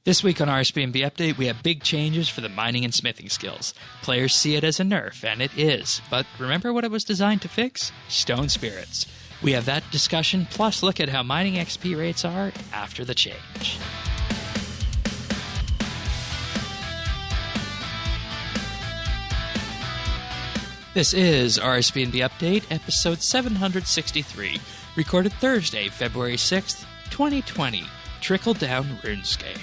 This week on RSBANDB Update, we have big changes for the mining and smithing skills. Players see it as a nerf, and it is. But remember what it was designed to fix? Stone spirits. We have that discussion, plus look at how mining XP rates are after the change. This is RSBANDB Update, episode 763, recorded Thursday, February 6th, 2020. Trickle down RuneScape.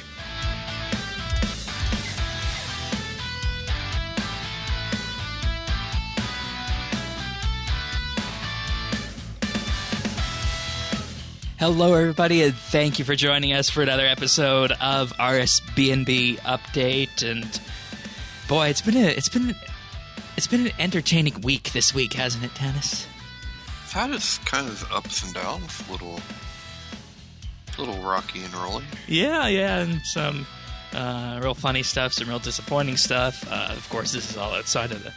Hello, everybody, and thank you for joining us for another episode of RSBANDB Update. And boy, it's been an entertaining week this week, hasn't it, Tannis? It's had its kind of ups and downs, a little rocky and rolling. Yeah, and some real funny stuff, some real disappointing stuff. Of course, this is all outside of the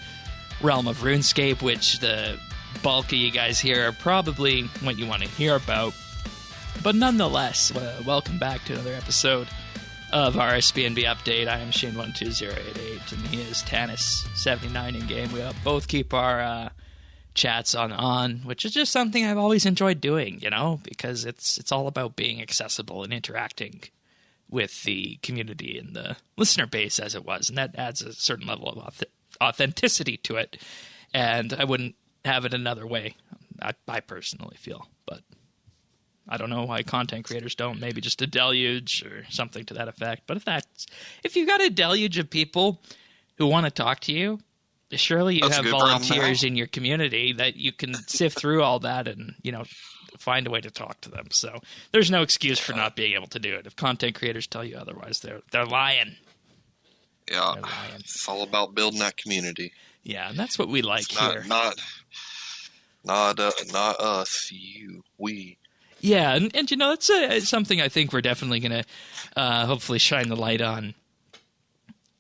realm of RuneScape, which the bulk of you guys here are probably what you want to hear about. But nonetheless, welcome back to another episode of RSBANDB Update. I am Shane12088, and he is Tannis79 in game. We both keep our chats on, which is just something I've always enjoyed doing, because it's all about being accessible and interacting with the community and the listener base as it was, and that adds a certain level of authenticity to it, and I wouldn't have it another way, I personally feel, but I don't know why content creators don't. Maybe just a deluge or something to that effect. But if you've got a deluge of people who want to talk to you, surely you have volunteers in your community that you can sift through all that and, find a way to talk to them. So there's no excuse for not being able to do it. If content creators tell you otherwise, they're lying. Yeah, it's all about building that community. Yeah, and that's what we like here. Not us, we. Yeah, and that's something I think we're definitely going to hopefully shine the light on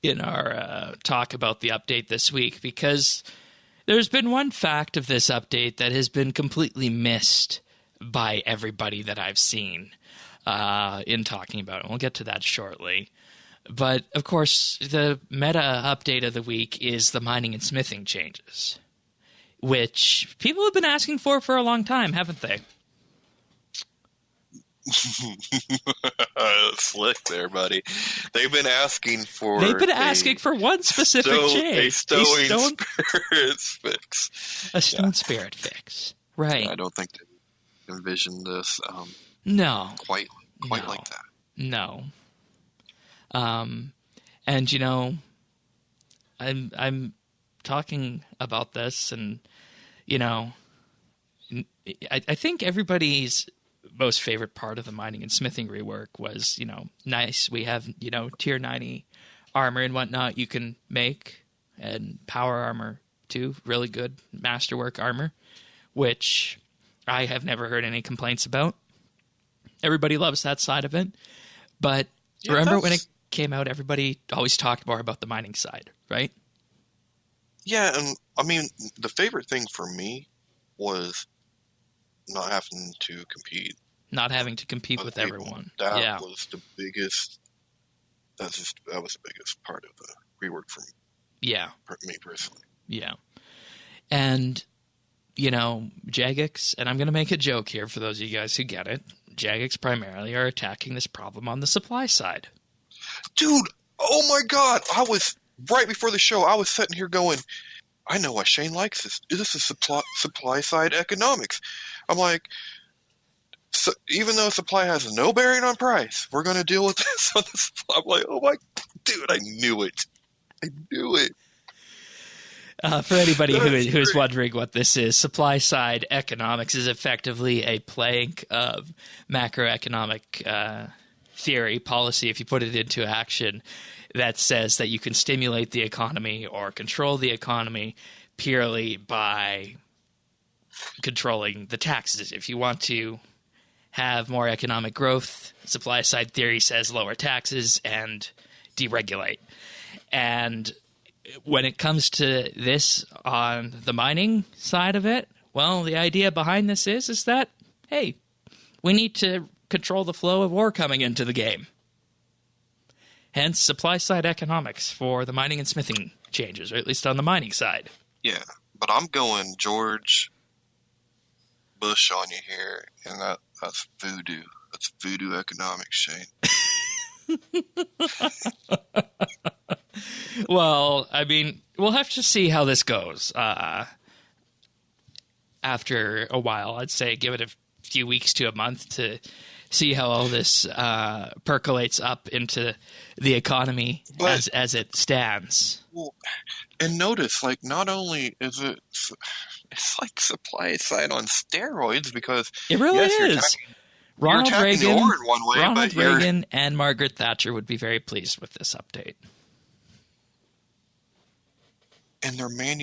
in our talk about the update this week, because there's been one fact of this update that has been completely missed by everybody that I've seen in talking about it. We'll get to that shortly. But, of course, the meta update of the week is the mining and smithing changes, which people have been asking for a long time, haven't they? Slick there, buddy. They've been asking for one specific change. A stone spirit fix. A stone spirit fix. Right. I don't think they envisioned this no. Quite like that. No. And I'm talking about this, and I think everybody's most favorite part of the mining and smithing rework was, nice. We have, tier 90 armor and whatnot you can make, and power armor too. Really good masterwork armor, which I have never heard any complaints about. Everybody loves that side of it. But remember when it came out, everybody always talked more about the mining side, right? Yeah, and I mean, the favorite thing for me was not having to compete. Not having to compete with everyone. That was the biggest. That was the biggest part of the rework for me. Yeah, for me personally. Yeah, and Jagex, and I'm going to make a joke here for those of you guys who get it. Jagex primarily are attacking this problem on the supply side. Dude, oh my God! I was right before the show. I was sitting here going, I know why Shane likes this. This is supply side economics. I'm like, so even though supply has no bearing on price, we're going to deal with this on the supply. I'm like, oh my, dude, I knew it. For anybody who is wondering what this is, supply side economics is effectively a plank of macroeconomic theory, policy, if you put it into action, that says that you can stimulate the economy or control the economy purely by controlling the taxes. If you want to have more economic growth, supply side theory says lower taxes and deregulate. And when it comes to this on the mining side of it, well, the idea behind this is that, hey, we need to control the flow of ore coming into the game. Hence, supply-side economics for the mining and smithing changes, or at least on the mining side. Yeah, but I'm going George Bush on you here, and that's voodoo. That's voodoo economics, Shane. Well, I mean, we'll have to see how this goes. After a while, I'd say give it a few weeks to a month to see how all this percolates up into the economy as it stands. Well, and notice, like, not only is it's like supply side on steroids, because it really is. Ronald Reagan, Reagan and Margaret Thatcher would be very pleased with this update. And they're trying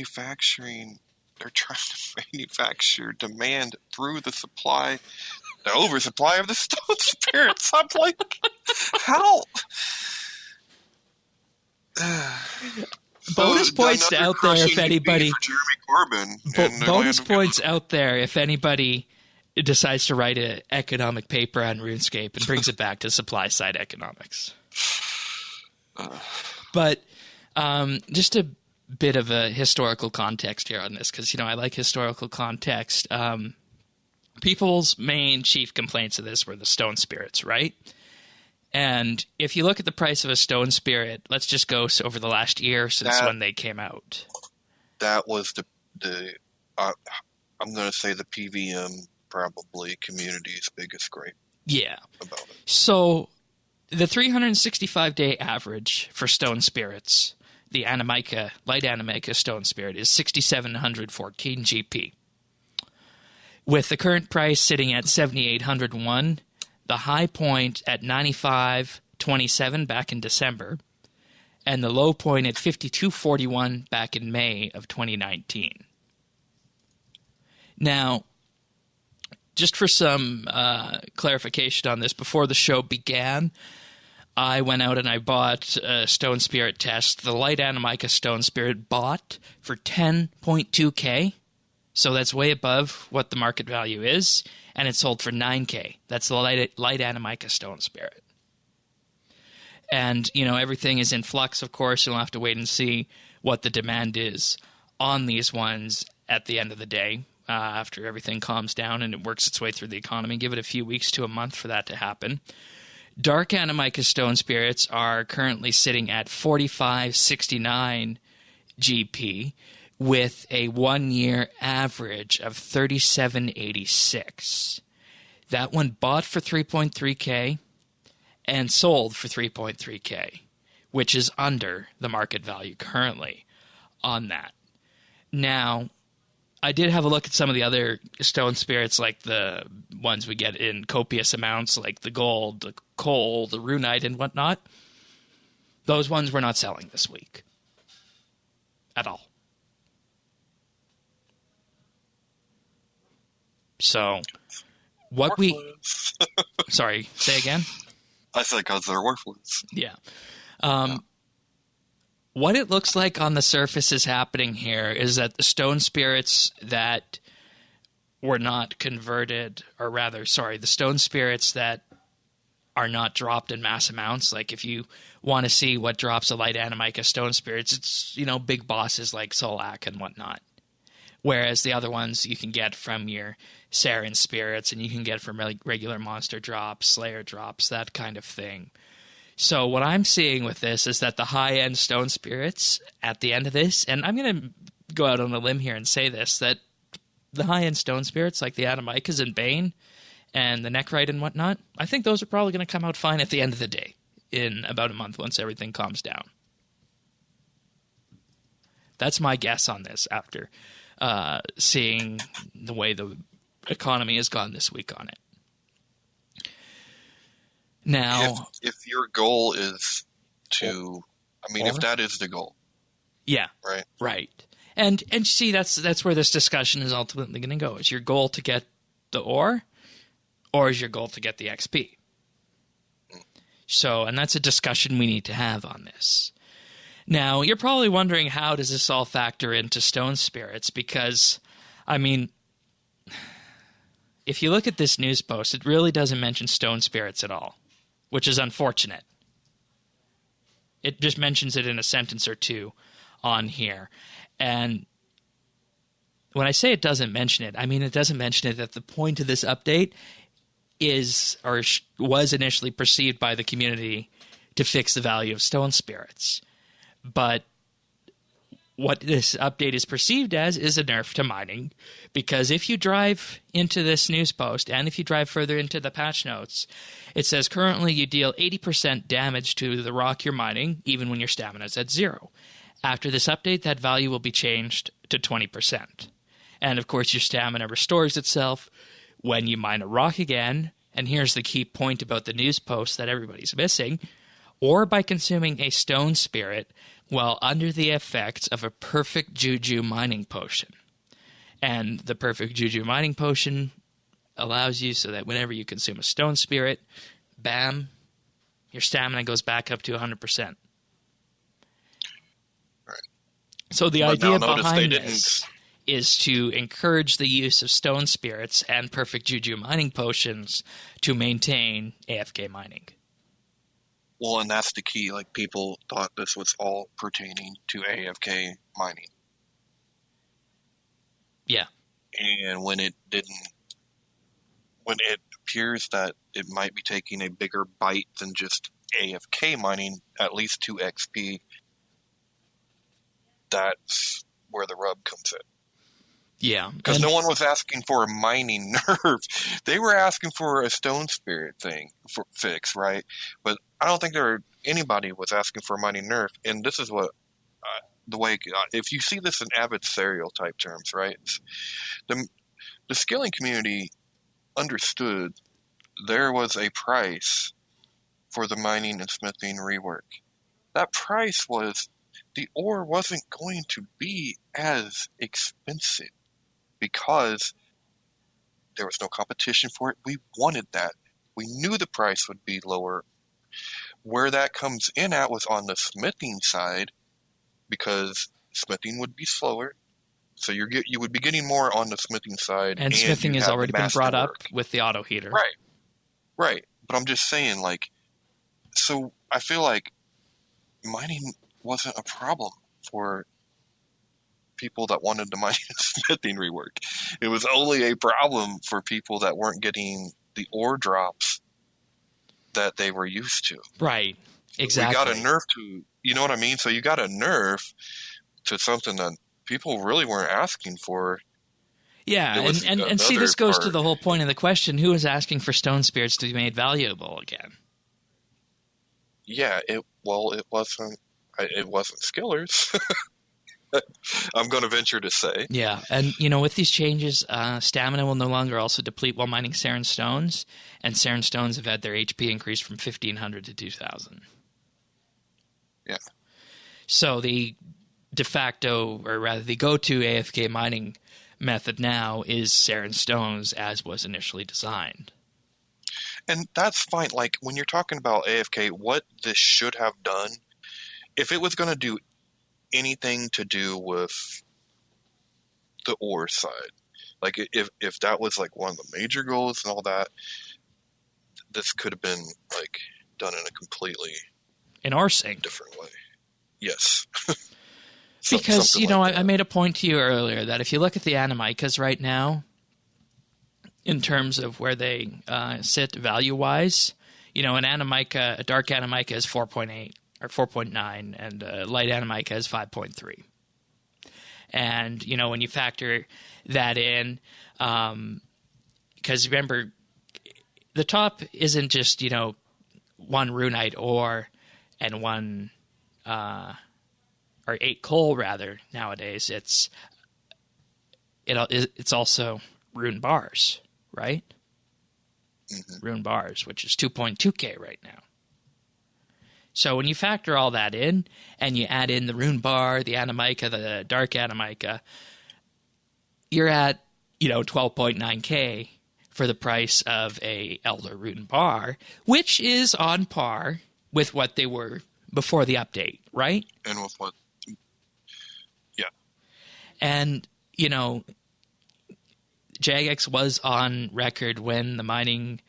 to manufacture demand through the oversupply of the stone spirits. I'm like, how? Bonus points out there if anybody. Jeremy Corbyn. Bonus points out there if anybody decides to write an economic paper on RuneScape and brings it back to supply side economics. But just a bit of a historical context here on this, because I like historical context. People's main chief complaints of this were the stone spirits, right? And if you look at the price of a stone spirit, let's just go over the last year since when they came out. That was I'm going to say the PVM, probably community's biggest gripe. Yeah. About it. So the 365-day average for stone spirits, the light Animica stone spirit, is 6,714 GP. With the current price sitting at 7,801, the high point at 95.27 back in December, and the low point at 52.41 back in May of 2019. Now, just for some clarification on this, before the show began, I went out and I bought a Stone Spirit test. The Light Animica Stone Spirit bought for 10.2K, so that's way above what the market value is, and it sold for 9K. That's the Light Animica Stone Spirit. And, everything is in flux, of course. You'll have to wait and see what the demand is on these ones at the end of the day, after everything calms down and it works its way through the economy. Give it a few weeks to a month for that to happen. Dark Animica Stone Spirits are currently sitting at 45.69 GP with a 1-year average of 37.86. That one bought for 3.3K and sold for 3.3K, which is under the market value currently on that. Now, I did have a look at some of the other stone spirits, like the ones we get in copious amounts, like the gold, the coal, the runite, and whatnot. Those ones were not selling this week at all. So, what worthless. Sorry, say again? I said because they're worthless. Yeah. What it looks like on the surface is happening here is that the stone spirits that were not converted, or rather, the stone spirits that are not dropped in mass amounts, like if you want to see what drops a light Animica stone spirits, it's, big bosses like Solak and whatnot. Whereas the other ones you can get from your Sarin spirits, and you can get from regular monster drops, Slayer drops, that kind of thing. So what I'm seeing with this is that the high-end stone spirits at the end of this, and I'm going to go out on a limb here and say this, that the high-end stone spirits like the Animicas and Bane and the Nechrite and whatnot, I think those are probably going to come out fine at the end of the day in about a month once everything calms down. That's my guess on this after seeing the way the economy has gone this week on it. Now, if your goal is to, if that is the goal, yeah, right, and see that's where this discussion is ultimately going to go. Is your goal to get the ore, or is your goal to get the XP? So, and that's a discussion we need to have on this. Now, you're probably wondering, how does this all factor into stone spirits? Because, if you look at this news post, it really doesn't mention stone spirits at all, which is unfortunate. It just mentions it in a sentence or two on here. And when I say it doesn't mention it, I mean it doesn't mention it that the point of this update is or was initially perceived by the community to fix the value of stone spirits. But what this update is perceived as is a nerf to mining, because if you drive into this news post and if you drive further into the patch notes, it says currently you deal 80% damage to the rock you're mining, even when your stamina is at 0. After this update, that value will be changed to 20%. And of course, your stamina restores itself when you mine a rock again, and here's the key point about the news post that everybody's missing, or by consuming a stone spirit while under the effects of a perfect juju mining potion. And the perfect juju mining potion allows you so that whenever you consume a stone spirit, bam, your stamina goes back up to 100%. Right. So the idea behind this is to encourage the use of stone spirits and perfect juju mining potions to maintain AFK mining. Well, and that's the key. Like, people thought this was all pertaining to AFK mining. Yeah. And when it appears that it might be taking a bigger bite than just AFK mining, at least 2 XP, that's where the rub comes in. Yeah. Because no one was asking for a mining nerf. They were asking for a stone spirit fix, right? But I don't think anybody was asking for a mining nerf. And this is what the way if you see this in adversarial type terms, right? The skilling community understood there was a price for the mining and smithing rework. That price was the ore wasn't going to be as expensive, because there was no competition for it. We wanted that. We knew the price would be lower. Where that comes in at was on the smithing side, because smithing would be slower. So you would be getting more on the smithing side. And smithing has already been brought up with the auto heater. Right. But I'm just saying, like, so I feel like mining wasn't a problem for people that wanted to mine smithing rework. It was only a problem for people that weren't getting the ore drops that they were used to. Right. Exactly. We got a nerf to, you know what I mean? So you got a nerf to something that people really weren't asking for. Yeah, and see, this goes to the whole point of the question: who is asking for stone spirits to be made valuable again? Yeah, it wasn't skillers. I'm going to venture to say. Yeah, and with these changes, stamina will no longer also deplete while mining Saren stones, and Saren stones have had their HP increased from 1,500 to 2,000. Yeah. So the de facto, or rather the go-to AFK mining method now is Saren stones, as was initially designed. And that's fine. Like, when you're talking about AFK, what this should have done, if it was going to do anything to do with the ore side, like if that was like one of the major goals and all that, this could have been like done in a completely different way. Yes. Because I made a point to you earlier that if you look at the Animicas right now, in terms of where they sit value wise, an Animica, a dark Animica is 4.8 or 4.9, and a light Animica is 5.3. And when you factor that in, because remember, the top isn't just one runite ore and one or 8 coal rather nowadays. It's also rune bars, right? Mm-hmm. Rune bars, which is 2.2k right now. So when you factor all that in, and you add in the rune bar, the Animica, the dark Animica, you're at 12.9k for the price of a Elder rune bar, which is on par with what they were before the update, right? And with what? Yeah. And Jagex was on record when the mining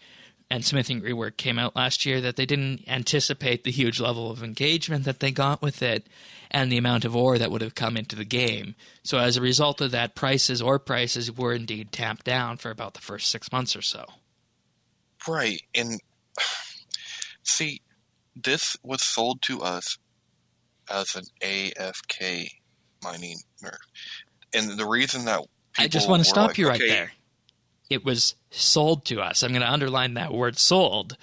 and Smithing Rework came out last year that they didn't anticipate the huge level of engagement that they got with it and the amount of ore that would have come into the game. So as a result of that, ore prices were indeed tamped down for about the first 6 months or so. Right. And see, this was sold to us as an AFK mining nerf. And the reason that I just want to stop you right there. It was sold to us. I'm going to underline that word sold.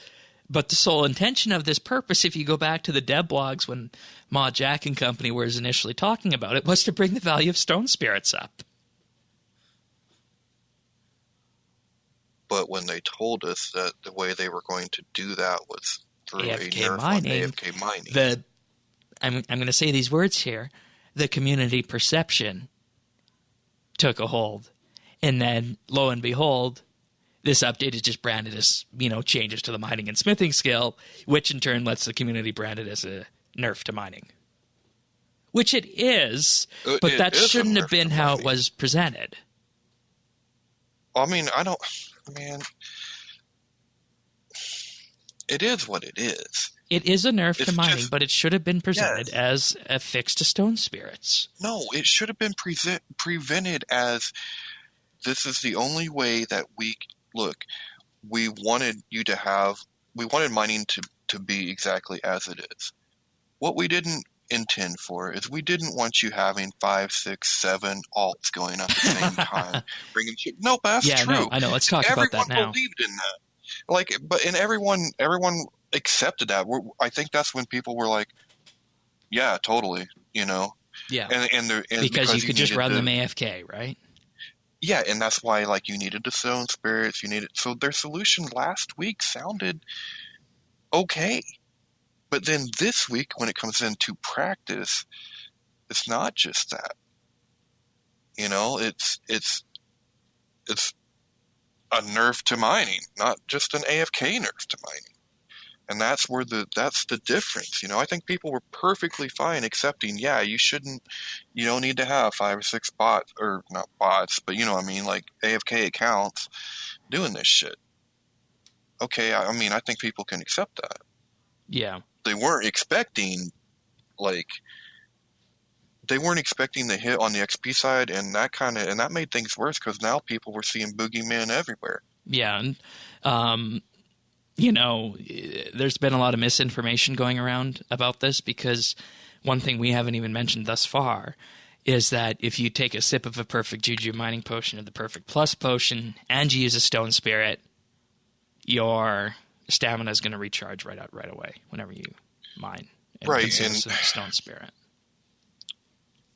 But the sole intention of this purpose, if you go back to the dev blogs when Ma Jack and company was initially talking about it, was to bring the value of stone spirits up. But when they told us that the way they were going to do that was through AFK a nerf mining, on AFK mining. I'm going to say these words here. The community perception took a hold. And then, lo and behold, this update is just branded as, changes to the mining and smithing skill, which in turn lets the community brand it as a nerf to mining. Which it is, but that shouldn't have been how it was presented. I mean, it is what it is. It is a nerf to mining, but it should have been presented as a fix to stone spirits. No, it should have been prevented as this is the only way that we wanted mining to be exactly as it is. What we didn't intend for is we didn't want you having 5, 6, 7 alts going up at the same time. No, but that's true. No, I know. Let's talk about that now. Everyone believed in that. Everyone accepted that. I think that's when people were like, yeah, totally, Yeah. And because you could just run them AFK, right? Yeah, and that's why you needed the stone spirits. So their solution last week sounded okay, but then this week when it comes into practice, it's not just that. It's a nerf to mining, not just an AFK nerf to mining. And that's the difference. I think people were perfectly fine accepting, you don't need to have 5 or 6 bots, or not bots, but AFK accounts doing this shit. Okay, I think people can accept that. Yeah. They weren't expecting the hit on the XP side, and that made things worse because now people were seeing boogeymen everywhere. Yeah, and there's been a lot of misinformation going around about this because one thing we haven't even mentioned thus far is that if you take a sip of a perfect Juju mining potion or the perfect plus potion and you use a stone spirit, your stamina is going to recharge right away whenever you mine and consume a stone spirit.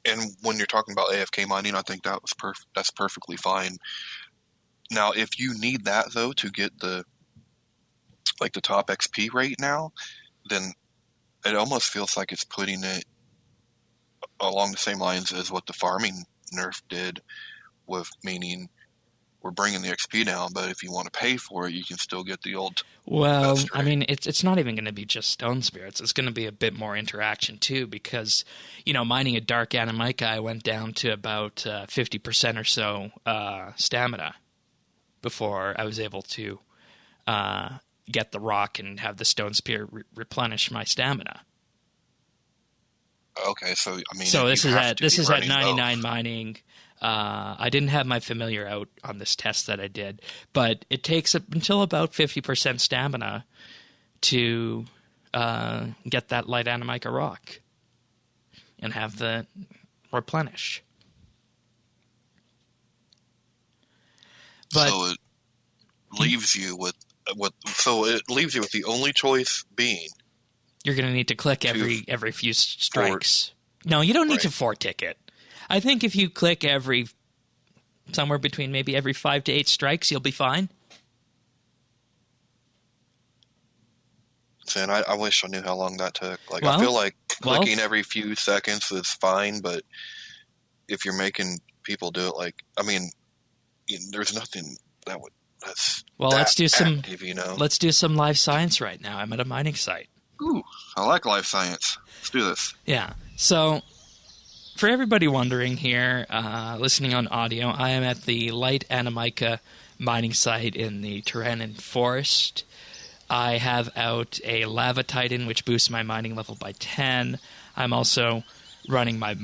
And when you're talking about AFK mining, I think that's perfectly fine. Now, if you need that though to get the top XP rate now, then it almost feels like it's putting it along the same lines as what the farming nerf did, with meaning we're bringing the XP down, but if you want to pay for it, you can still get the old. Well, it's not even going to be just stone spirits. It's going to be a bit more interaction too, because mining a dark Animica, I went down to about 50% or so stamina before I was able to get the rock and have the stone spear replenish my stamina. Okay, so this is at 99 mining. I didn't have my familiar out on this test that I did, but it takes until about 50% stamina to get that light Animica rock and have the replenish. But, so it leaves you with the only choice being you're going to need to click every few strikes. No, you don't need to 4-tick it. I think if you click somewhere between maybe every 5 to 8 strikes, you'll be fine. And I wish I knew how long that took. I feel like clicking every few seconds is fine, but if you're making people do it, there's nothing that would. Let's do some. Active, Let's do some live science right now. I'm at a mining site. Ooh, I like live science. Let's do this. Yeah. So, for everybody wondering here, listening on audio, I am at the Light Animica mining site in the Tyrannan Forest. I have out a Lava Titan, which boosts my mining level by 10. I'm also running my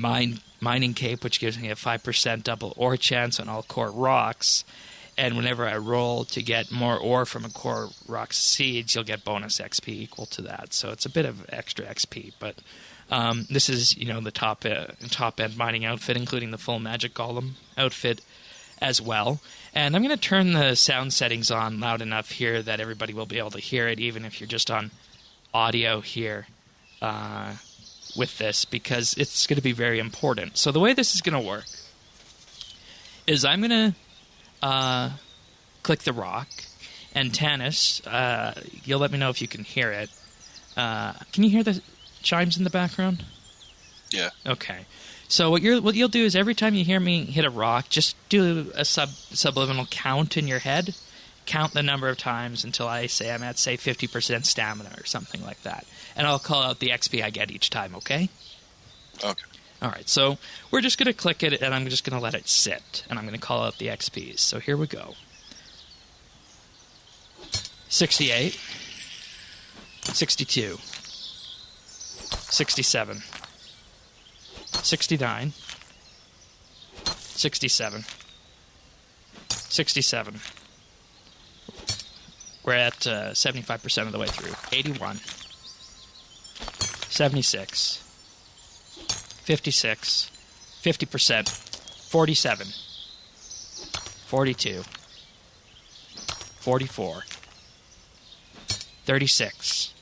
mining cape, which gives me a 5% double ore chance on all core rocks. And whenever I roll to get more ore from a core rock's seeds, you'll get bonus XP equal to that. So it's a bit of extra XP. But this is, the top end mining outfit, including the full Magic Golem outfit as well. And I'm going to turn the sound settings on loud enough here that everybody will be able to hear it, even if you're just on audio here with this, because it's going to be very important. So the way this is going to work is I'm going to click the rock, and Tanis, you'll let me know if you can hear it. Can you hear the chimes in the background? Yeah. Okay. So what you'll do is every time you hear me hit a rock, just do a subliminal count in your head. Count the number of times until I say I'm at, say, 50% stamina or something like that. And I'll call out the XP I get each time, okay? Okay. All right, so we're just going to click it, and I'm just going to let it sit. And I'm going to call out the XPs. So here we go. 68. 62. 67. 69. 67. 67. We're at 75% of the way through. 81. 76. 56. 50%. 47. 42. 44. 36.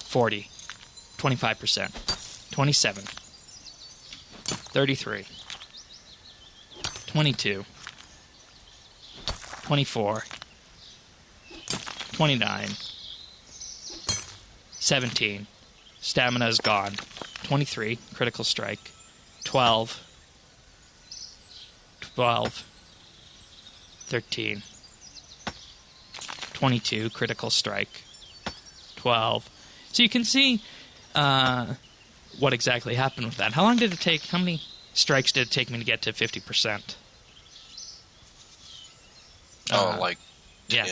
40. 25%. 27. 33. 22. 24. 29. 17. Stamina is gone. 23. Critical strike. 12. 12. 13. 22. Critical strike. 12. So you can see what exactly happened with that. How long did it take? How many strikes did it take me to get to 50%? Like 10.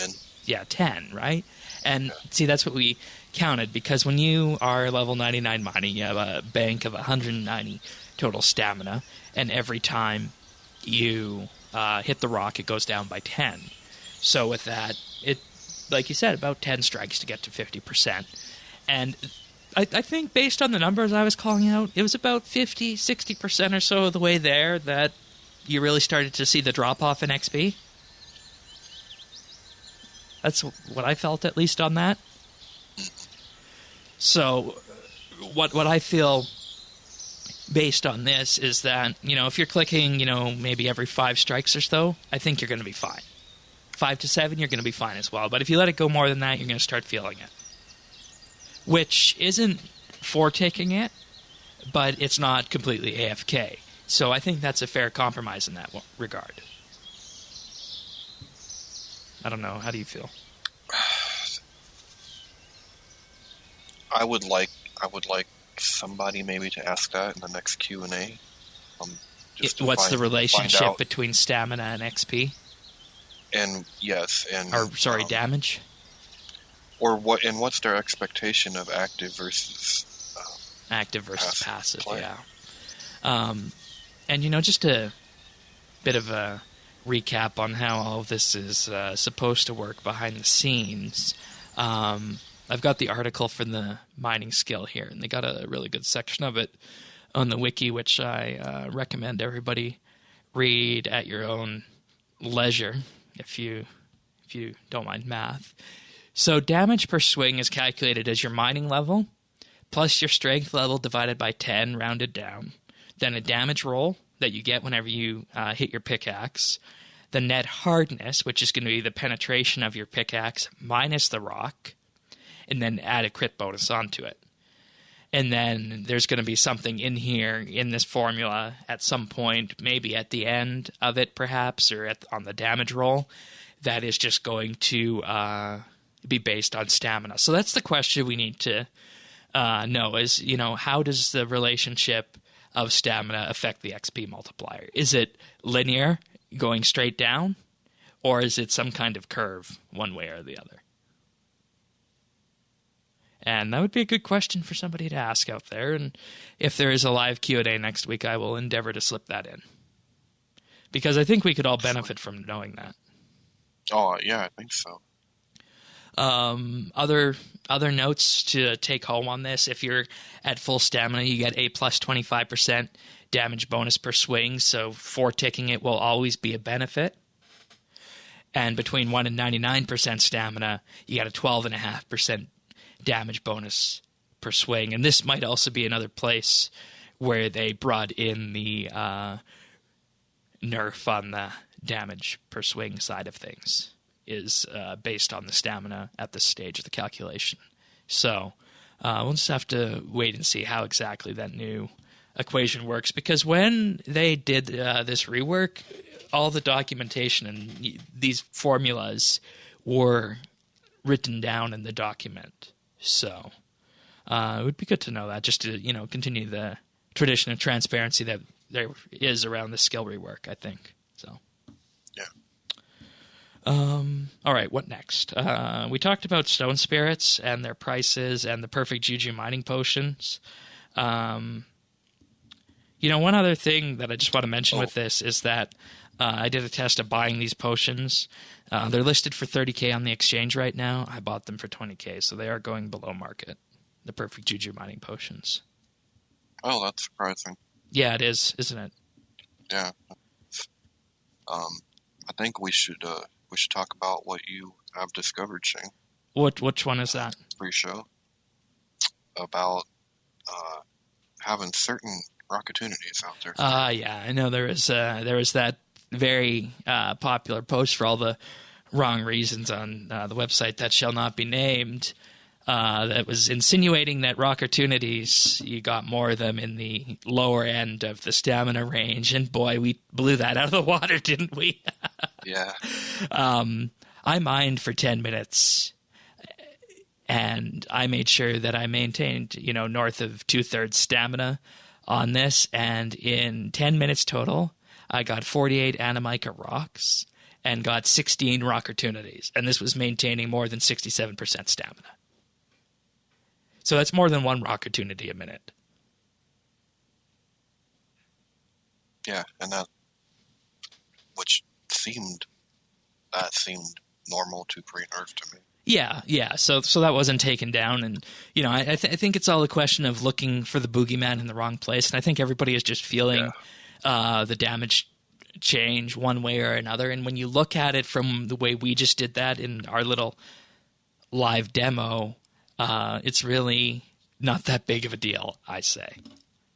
Yeah, 10, right? And see, that's what we counted, because when you are level 99 mining, you have a bank of 190 total stamina, and every time you hit the rock, it goes down by 10. So with that, it, like you said, about 10 strikes to get to 50%. And I think based on the numbers I was calling out, it was about 50, 60% or so of the way there that you really started to see the drop-off in XP. That's what I felt, at least, on that. So what I feel based on this is that, if you're clicking, maybe every 5 strikes or so, I think you're going to be fine. 5 to 7, you're going to be fine as well. But if you let it go more than that, you're going to start feeling it. Which isn't for taking it, but it's not completely AFK. So I think that's a fair compromise in that regard. I don't know. How do you feel? I would like somebody maybe to ask that in the next Q&A. What's the relationship between stamina and XP? And yes, and damage. Or what's their expectation of active versus passive play? Yeah. And just a bit of a recap on how all of this is supposed to work behind the scenes. I've got the article for the mining skill here, and they got a really good section of it on the wiki, which I recommend everybody read at your own leisure if you don't mind math. So damage per swing is calculated as your mining level plus your strength level divided by 10 rounded down. Then a damage roll that you get whenever you hit your pickaxe. The net hardness, which is going to be the penetration of your pickaxe minus the rock. And then add a crit bonus onto it. And then there's going to be something in here in this formula at some point, maybe at the end of it perhaps, or on the damage roll, that is just going to be based on stamina. So that's the question we need to know is, how does the relationship of stamina affect the XP multiplier? Is it linear, going straight down, or is it some kind of curve one way or the other? And that would be a good question for somebody to ask out there. And if there is a live Q&A next week, I will endeavor to slip that in. Because I think we could all benefit from knowing that. Oh, yeah, I think so. Other notes to take home on this: if you're at full stamina, you get a plus 25% damage bonus per swing, so 4-ticking it will always be a benefit. And between 1 and 99% stamina, you get a 12.5% damage bonus per swing. And this might also be another place where they brought in the nerf on the damage per swing side of things, is based on the stamina at this stage of the calculation. So we'll just have to wait and see how exactly that new equation works, because when they did this rework, all the documentation and these formulas were written down in the document. So it would be good to know that, just to continue the tradition of transparency that there is around the skill rework, I think. So yeah. All right, what next? We talked about stone spirits and their prices and the perfect juju mining potions. One other thing that I just want to mention with this is that I did a test of buying these potions. They're listed for $30,000 on the exchange right now. I bought them for $20,000, so they are going below market. The perfect juju mining potions. Oh, that's surprising. Yeah, it is, isn't it? Yeah. I think we should talk about what you have discovered, Shane. Which one is that? Pre-show. About having certain opportunities out there. Yeah, I know there was that very popular post for all the wrong reasons on the website that shall not be named, that was insinuating that Rockertunities, you got more of them in the lower end of the stamina range, and boy, we blew that out of the water, didn't we? Yeah. I mined for 10 minutes, and I made sure that I maintained, north of 2/3 stamina on this, and in 10 minutes total, I got 48 Animica rocks and got 16 Rockertunities, and this was maintaining more than 67% stamina. So that's more than one Rockertunity a minute. Yeah, and that seemed normal to pre-nerf to me. Yeah. So that wasn't taken down, and I think it's all a question of looking for the boogeyman in the wrong place, and I think everybody is just feeling the damage change one way or another. And when you look at it from the way we just did that in our little live demo, it's really not that big of a deal, I say.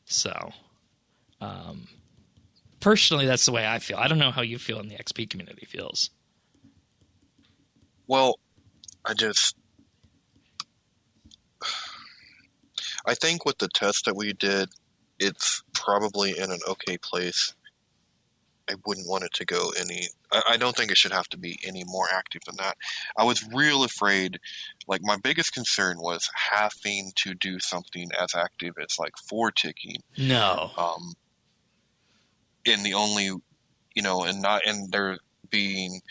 So, personally, that's the way I feel. I don't know how you feel in the XP community feels. Well, I think with the test that we did, it's probably in an okay place. I wouldn't want it to go I don't think it should have to be any more active than that. I was real afraid, my biggest concern was having to do something as active as 4-ticking. No. And the only, and there being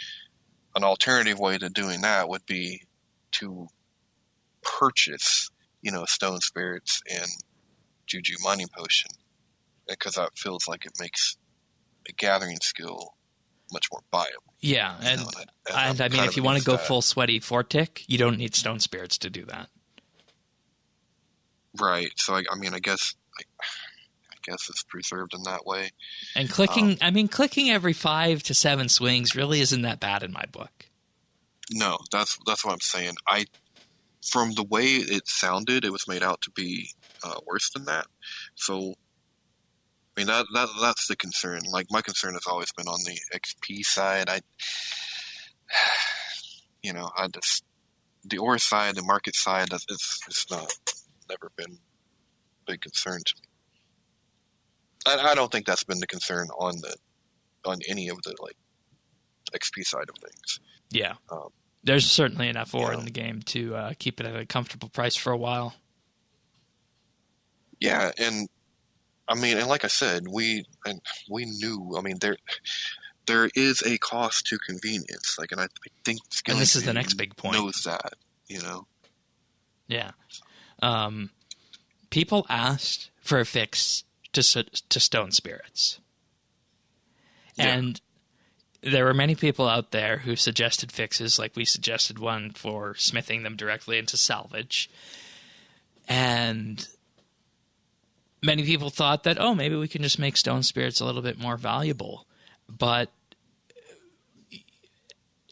an alternative way to doing that would be to purchase, stone spirits and juju mining potion, because that feels like it makes a gathering skill much more viable. Yeah, and I mean, if you want to go full sweaty 4-tick, you don't need stone spirits to do that. Right. So I guess it's preserved in that way. And clicking every 5 to 7 swings really isn't that bad in my book. No, that's what I'm saying. From the way it sounded, it was made out to be worse than that. So, I mean, that's the concern. My concern has always been on the XP side. The ore side, the market side, it's never been a big concern to me. I don't think that's been the concern on any of the XP side of things. Yeah, there's certainly enough ore in the game to keep it at a comfortable price for a while. Yeah, and I mean, and like I said, we knew. I mean, there is a cost to convenience. And I think, and this is the next big point. Knows that, Yeah. People asked for a fix to stone spirits. Yeah. And there were many people out there who suggested fixes, like we suggested one for smithing them directly into salvage. And many people thought that, oh, maybe we can just make stone spirits a little bit more valuable. But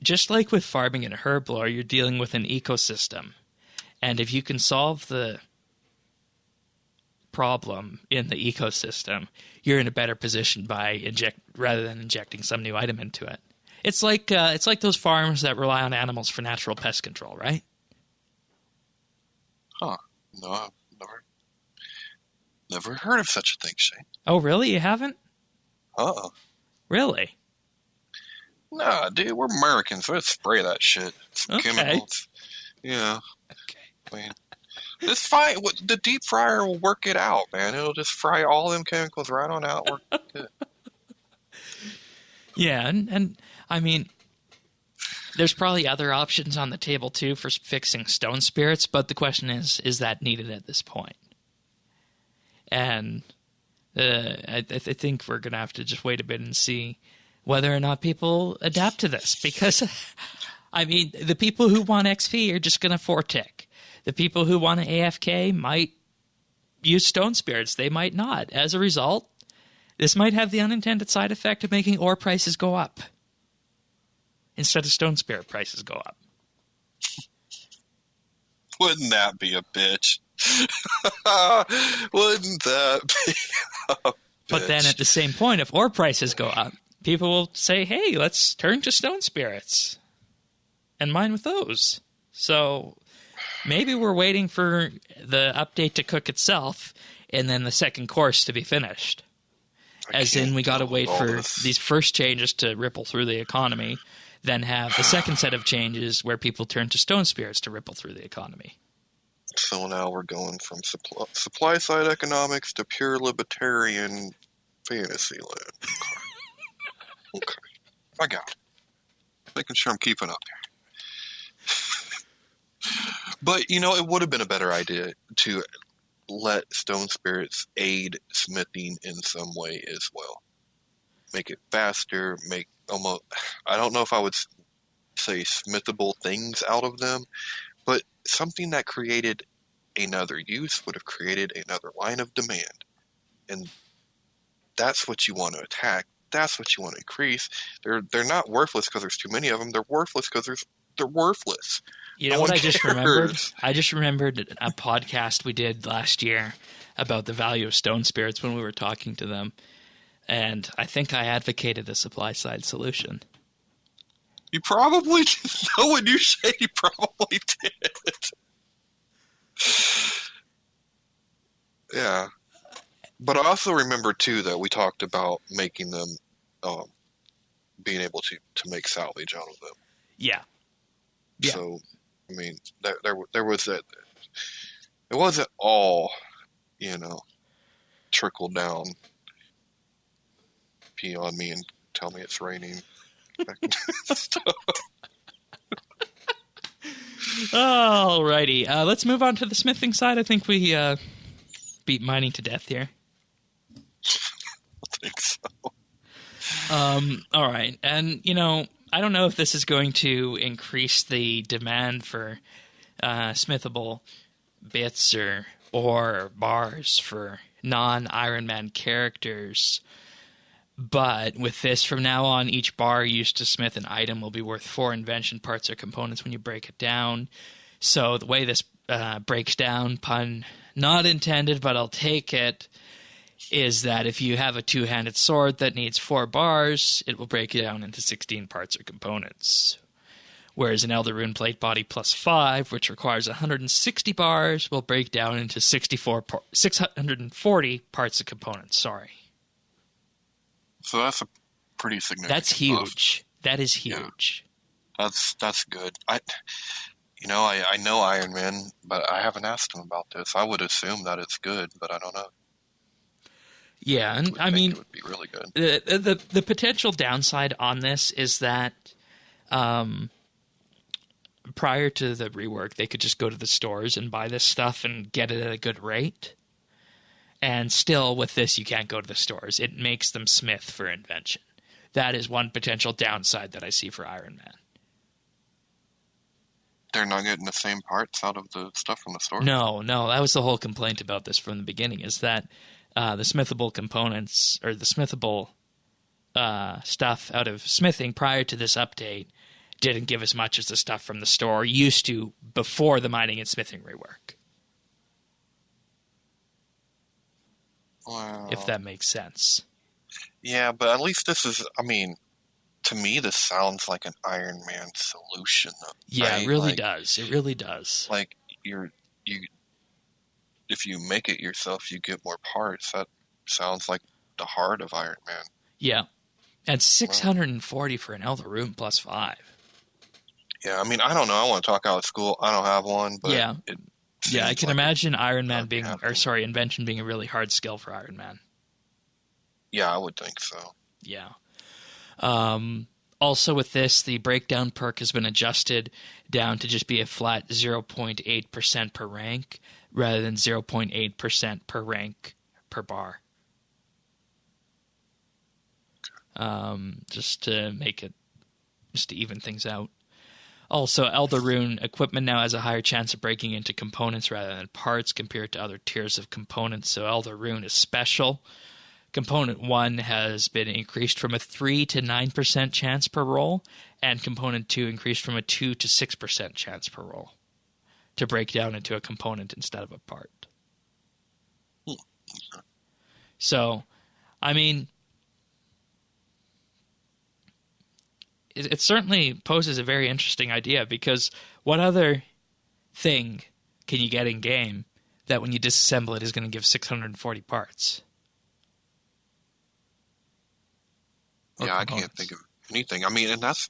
just like with farming and herblore, you're dealing with an ecosystem. And if you can solve the problem in the ecosystem, you're in a better position rather than injecting some new item into it. It's like those farms that rely on animals for natural pest control, right? Huh. No, I've never heard of such a thing, Shane. Oh, really? You haven't? Uh-uh. Really? Nah, dude, we're Americans. Let's spray that shit. It's chemicals. Yeah. Okay. I mean, it's fine. The deep fryer will work it out, man. It'll just fry all them chemicals right on out. Work good. Yeah, and I mean, there's probably other options on the table too for fixing stone spirits, but the question is that needed at this point? And I think we're gonna have to just wait a bit and see whether or not people adapt to this, because I mean, the people who want XP are just gonna fortick. The people who want an AFK might use stone spirits. They might not. As a result, this might have the unintended side effect of making ore prices go up instead of stone spirit prices go up. Wouldn't that be a bitch? Wouldn't that be a bitch? But then at the same point, if ore prices go up, people will say, hey, let's turn to stone spirits and mine with those. So maybe we're waiting for the update to cook itself and then the second course to be finished. As in, we got to wait for these first changes to ripple through the economy, then have the second set of changes where people turn to stone spirits to ripple through the economy. So now we're going from supply side economics to pure libertarian fantasy land. Okay. I got it. Making sure I'm keeping up here. But, you know, it would have been a better idea to let stone spirits aid smithing in some way as well. Make it faster, make almost, I don't know if I would say smithable things out of them, but something that created another use would have created another line of demand. And that's what you want to attack. That's what you want to increase. They're not worthless because there's too many of them. They're worthless because they're worthless. You know what I just remembered? I just remembered a podcast we did last year about the value of stone spirits when we were talking to them. And I think I advocated a supply side solution. You probably did. No, when you say you probably did. Yeah. But I also remember, too, that we talked about making them, being able to make salvage out of them. Yeah. So, I mean, there was that. It wasn't all, you know, trickle down, pee on me and tell me it's raining. Alrighty, let's move on to the smithing side. I think we beat mining to death here. I think so. All right, and you know, I don't know if this is going to increase the demand for smithable bits or bars for non-Iron Man characters. But with this, from now on, each bar used to smith an item will be worth 4 invention parts or components when you break it down. So the way this breaks down, pun not intended, but I'll take it, is that if you have a two-handed sword that needs 4 bars, it will break it down into 16 parts or components. Whereas an Elder Rune Plate Body plus 5, which requires 160 bars, will break down into 640 parts of components. Sorry. So that's a pretty significant. That's huge. Buff. That is huge. Yeah. That's good. I know Iron Man, but I haven't asked him about this. I would assume that it's good, but I don't know. Yeah, and I mean, it would be really good. The potential downside on this is that prior to the rework, they could just go to the stores and buy this stuff and get it at a good rate. And still, with this, you can't go to the stores. It makes them smith for invention. That is one potential downside that I see for Iron Man. They're not getting the same parts out of the stuff from the store? No. That was the whole complaint about this from the beginning, is that the smithable components, or the smithable stuff out of smithing prior to this update didn't give as much as the stuff from the store used to before the mining and smithing rework. Wow. If that makes sense. Yeah, but at least this is, I mean, to me, this sounds like an Iron Man solution. Yeah, right? it really like, does. It really does. Like, if you make it yourself, you get more parts. That sounds like the heart of Iron Man. Yeah. And 640 for an Elder Rune plus 5. Yeah, I mean, I don't know. I want to talk out of school. I don't have one, but yeah. I can imagine Iron Man invention being a really hard skill for Iron Man. Yeah, I would think so. Yeah. Also with this, the breakdown perk has been adjusted down to just be a flat 0.8% per rank rather than 0.8% per rank per bar. Just to even things out. Also, Elder Rune equipment now has a higher chance of breaking into components rather than parts compared to other tiers of components. So Elder Rune is special. Component 1 has been increased from a 3 to 9% chance per roll, and Component 2 increased from a 2 to 6% chance per roll to break down into a component instead of a part. So, I mean, it certainly poses a very interesting idea, because what other thing can you get in game that when you disassemble it is going to give 640 parts? Yeah, I can't think of anything. I mean, and that's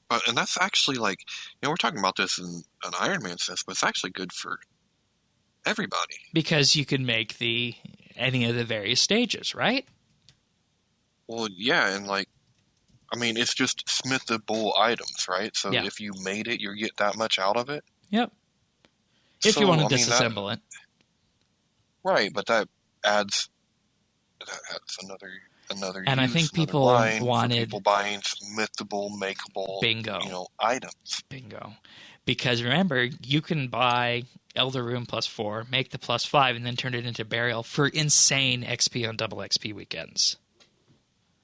actually like, we're talking about this in an Iron Man sense, but it's actually good for everybody. Because you can make any of the various stages, right? Well, yeah, and like, I mean, it's just smithable items, right? So if you made it, you get that much out of it. Yep. If you want to disassemble it. Right, but that adds another and use, I think people wanted people buying smithable, makeable, items. Bingo. Because remember, you can buy Elder Rune plus 4, make the plus 5, and then turn it into Burial for insane XP on double XP weekends.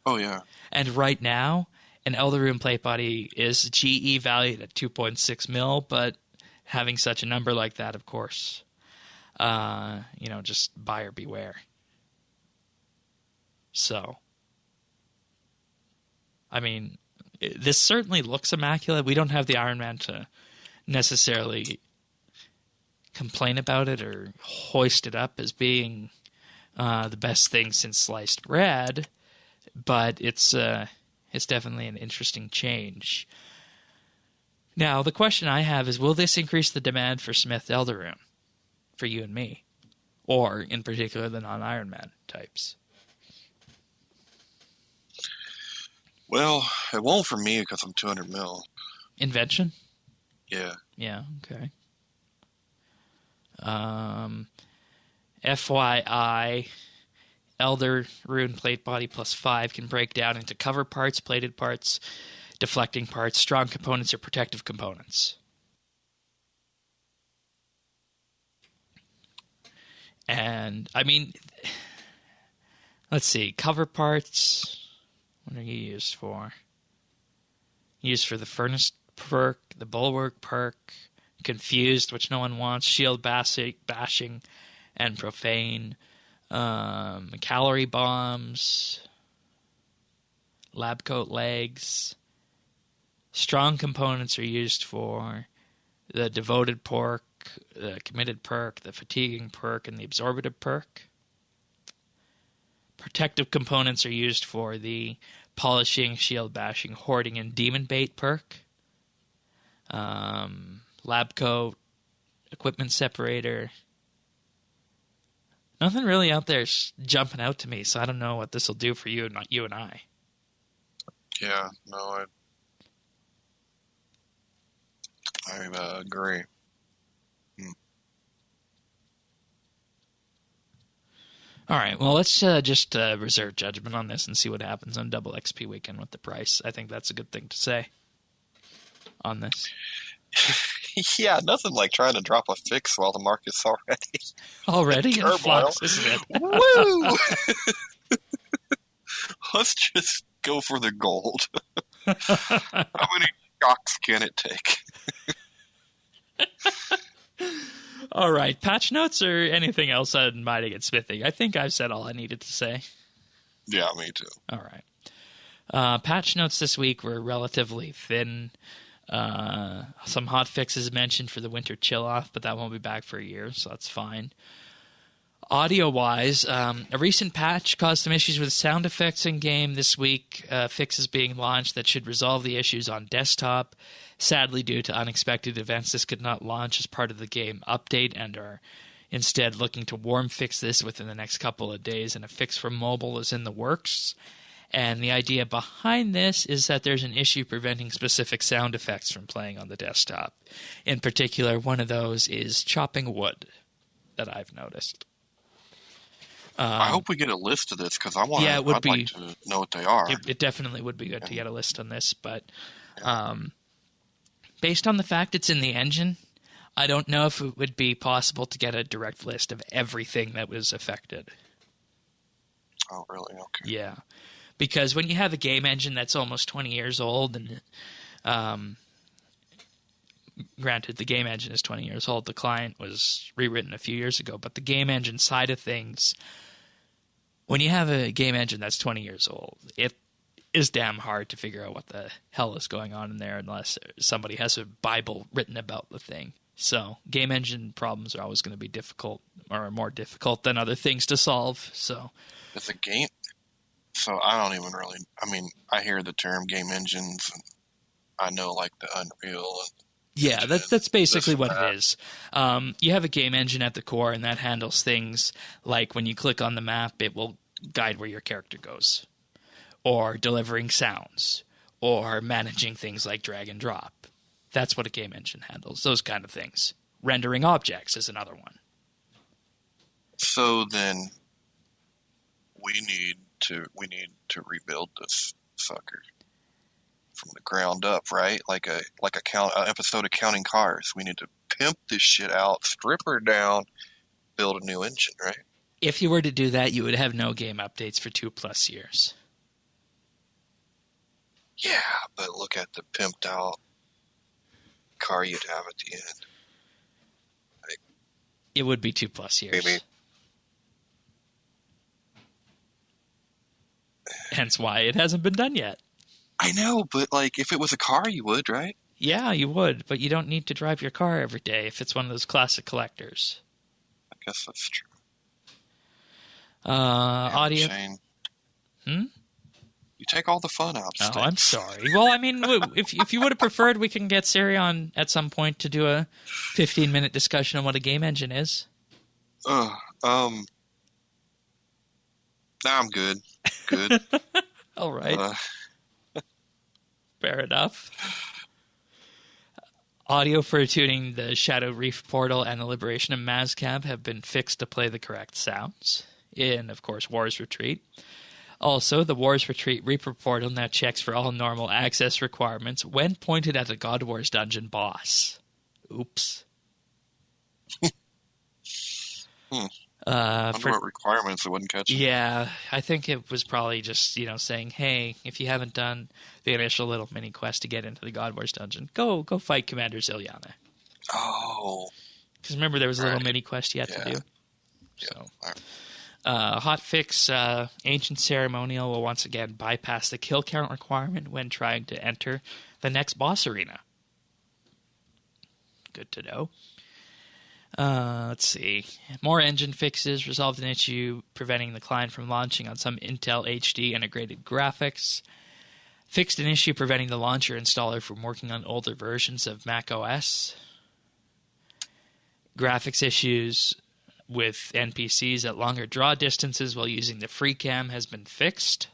Oh, yeah. And right now, an Elder Rune plate body is GE valued at 2.6 mil, but having such a number like that, of course, just buyer beware. So, I mean, this certainly looks immaculate. We don't have the Iron Man to necessarily complain about it or hoist it up as being the best thing since sliced bread, but it's definitely an interesting change. Now, the question I have is, will this increase the demand for Smith Elder Rune for you and me? Or, in particular, the non-Iron Man types? Well, it won't for me because I'm 200 mil. Invention? Yeah. Yeah, okay. FYI, Elder Rune plate body plus 5 can break down into cover parts, plated parts, deflecting parts, strong components, or protective components. And, I mean, let's see, cover parts, what are you used for? Used for the Furnace perk, the Bulwark perk, Confused, which no one wants, Shield Bashing, and Profane, Calorie Bombs, Lab Coat Legs. Strong components are used for the Devoted perk, the Committed perk, the Fatiguing perk, and the Absorbative perk. Protective components are used for the Polishing, Shield Bashing, Hoarding, and Demon Bait perk. Lab Coat, Equipment Separator. Nothing really out there jumping out to me, so I don't know what this will do for you and I. Yeah, no, I agree. All right, well, let's just reserve judgment on this and see what happens on Double XP weekend with the price. I think that's a good thing to say on this. Yeah, nothing like trying to drop a fix while the market's already in flux, isn't it? Woo! Let's just go for the gold. How many shocks can it take? All right, patch notes or anything else on mining and smithing? I think I've said all I needed to say. Yeah, me too. All right. Patch notes this week were relatively thin. Some hot fixes mentioned for the winter chill off, but that won't be back for a year, so that's fine. Audio-wise, a recent patch caused some issues with sound effects in-game this week. Fixes being launched that should resolve the issues on desktop. Sadly, due to unexpected events, this could not launch as part of the game update and are instead looking to warm fix this within the next couple of days, and a fix for mobile is in the works. And the idea behind this is that there's an issue preventing specific sound effects from playing on the desktop. In particular, one of those is chopping wood that I've noticed. I hope we get a list of this because I'd like to know what they are. It definitely would be good to get a list on this, but based on the fact it's in the engine, I don't know if it would be possible to get a direct list of everything that was affected. Oh, really? Okay. Yeah. Because when you have a game engine that's almost 20 years old, and granted, the game engine is 20 years old, the client was rewritten a few years ago, but the game engine side of things, when you have a game engine that's 20 years old, it is damn hard to figure out what the hell is going on in there unless somebody has a Bible written about the thing. So game engine problems are always going to be difficult, or more difficult than other things to solve. So it's a game. So I don't even really. I mean, I hear the term game engines, and I know like the Unreal. Yeah, that's basically what it is. You have a game engine at the core, and that handles things like when you click on the map, it will guide where your character goes, or delivering sounds, or managing things like drag and drop. That's what a game engine handles, those kind of things. Rendering objects is another one. So then we need to rebuild this sucker from the ground up, right? Like an episode of Counting Cars. We need to pimp this shit out, strip her down, build a new engine, right? If you were to do that, you would have no game updates for 2+ years. Yeah, but look at the pimped out car you'd have at the end. It would be 2+ years. Maybe. Hence why it hasn't been done yet. I know, but like if it was a car, you would, right? Yeah, you would, but you don't need to drive your car every day if it's one of those classic collectors. I guess that's true. Audio. Shane. You take all the fun out. Oh, I'm sorry. Well, I mean, if you would have preferred, we can get Siri on at some point to do a 15-minute discussion on what a game engine is. Nah, I'm good. Good. All right. Fair enough. Audio for tuning the Shadow Reef portal and the Liberation of Mazcab have been fixed to play the correct sounds in, of course, War's Retreat. Also, the War's Retreat Reaper portal now checks for all normal access requirements when pointed at a God Wars dungeon boss. Oops. I wonder what requirements it wouldn't catch. Yeah, I think it was probably just, saying, hey, if you haven't done the initial little mini quest to get into the God Wars dungeon, go fight Commander Ziliana. Oh. Because remember, there was a little mini quest you had to do. Yeah. So, hotfix Ancient Ceremonial will once again bypass the kill count requirement when trying to enter the next boss arena. Good to know. Let's see. More engine fixes resolved an issue preventing the client from launching on some Intel HD integrated graphics. Fixed an issue preventing the launcher installer from working on older versions of Mac OS. Graphics issues with NPCs at longer draw distances while using the free cam has been fixed.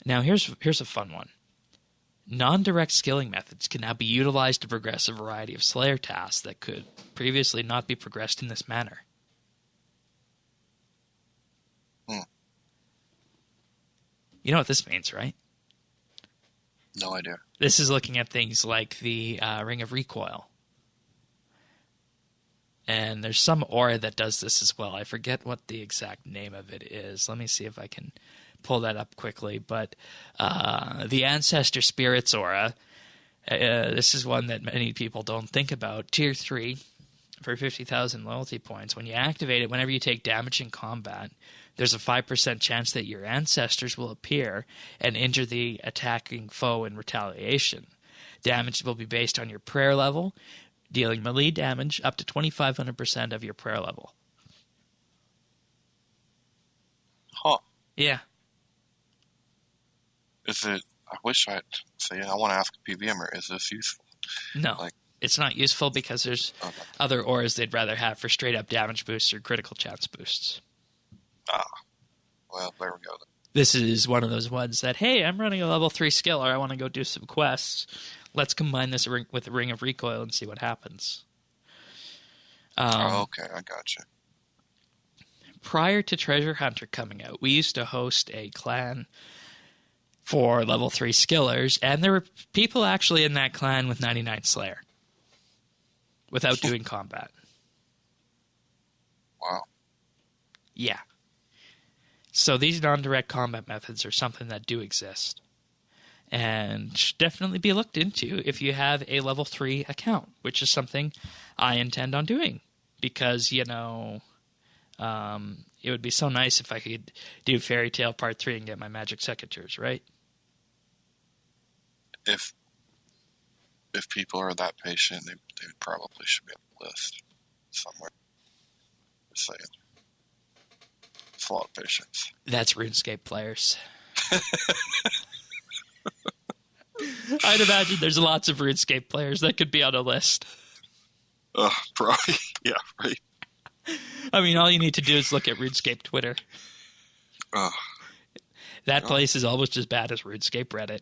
Now here's a fun one. Non-direct skilling methods can now be utilized to progress a variety of Slayer tasks that could previously not be progressed in this manner. You know what this means, right? No idea. This is looking at things like the Ring of Recoil. And there's some aura that does this as well. I forget what the exact name of it is. Let me see if I can pull that up quickly. But the Ancestor Spirits aura, this is one that many people don't think about. Tier 3 for 50,000 loyalty points. When you activate it, whenever you take damage in combat, there's a 5% chance that your ancestors will appear and injure the attacking foe in retaliation. Damage will be based on your prayer level, dealing melee damage up to 2,500% of your prayer level. Huh. Yeah. Is it... I wish I'd say, I want to ask a PVMer, is this useful? No. It's not useful because there's other auras they'd rather have for straight-up damage boosts or critical chance boosts. Ah. Well, there we go then. This is one of those ones that, hey, I'm running a level 3 skill, or I want to go do some quests. Let's combine this with the Ring of Recoil and see what happens. Okay, I gotcha. Prior to Treasure Hunter coming out, we used to host a clan for level 3 skillers, and there were people actually in that clan with 99 Slayer without doing combat. Wow. Yeah. So these non-direct combat methods are something that do exist and should definitely be looked into if you have a level 3 account, which is something I intend on doing because, it would be so nice if I could do Fairy Tail Part 3 and get my magic secateurs, right? If people are that patient, they probably should be on the list somewhere. Just saying. It's a lot of patience. That's RuneScape players. I'd imagine there's lots of RuneScape players that could be on a list. Probably. Yeah, right. I mean, all you need to do is look at RuneScape Twitter. That place is almost as bad as RuneScape Reddit.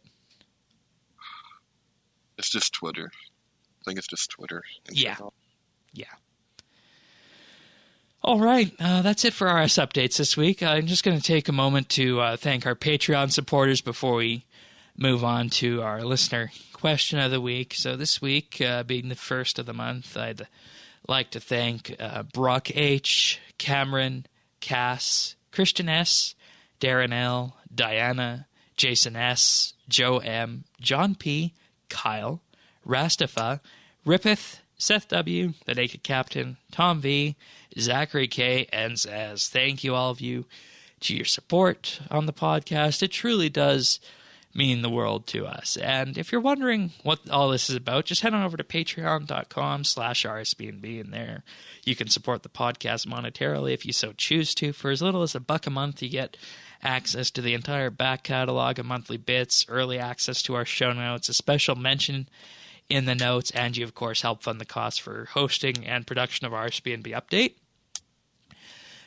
It's just Twitter. I think it's just Twitter. Yeah. Yeah. All right. That's it for RS Updates this week. I'm just going to take a moment to thank our Patreon supporters before we move on to our listener question of the week. So this week, being the first of the month, I'd like to thank Brock H., Cameron, Cass, Christian S., Darren L., Diana, Jason S., Joe M., John P., Kyle, Rastafa, Rippeth, Seth W., The Naked Captain, Tom V., Zachary K., and Zaz. Thank you, all of you, to your support on the podcast. It truly does mean the world to us. And if you're wondering what all this is about, just head on over to patreon.com/RSBANDB, and there you can support the podcast monetarily if you so choose to. For as little as $1 a month, you get access to the entire back catalog of monthly bits, early access to our show notes, a special mention in the notes, and you, of course, help fund the costs for hosting and production of RSBANDB Update.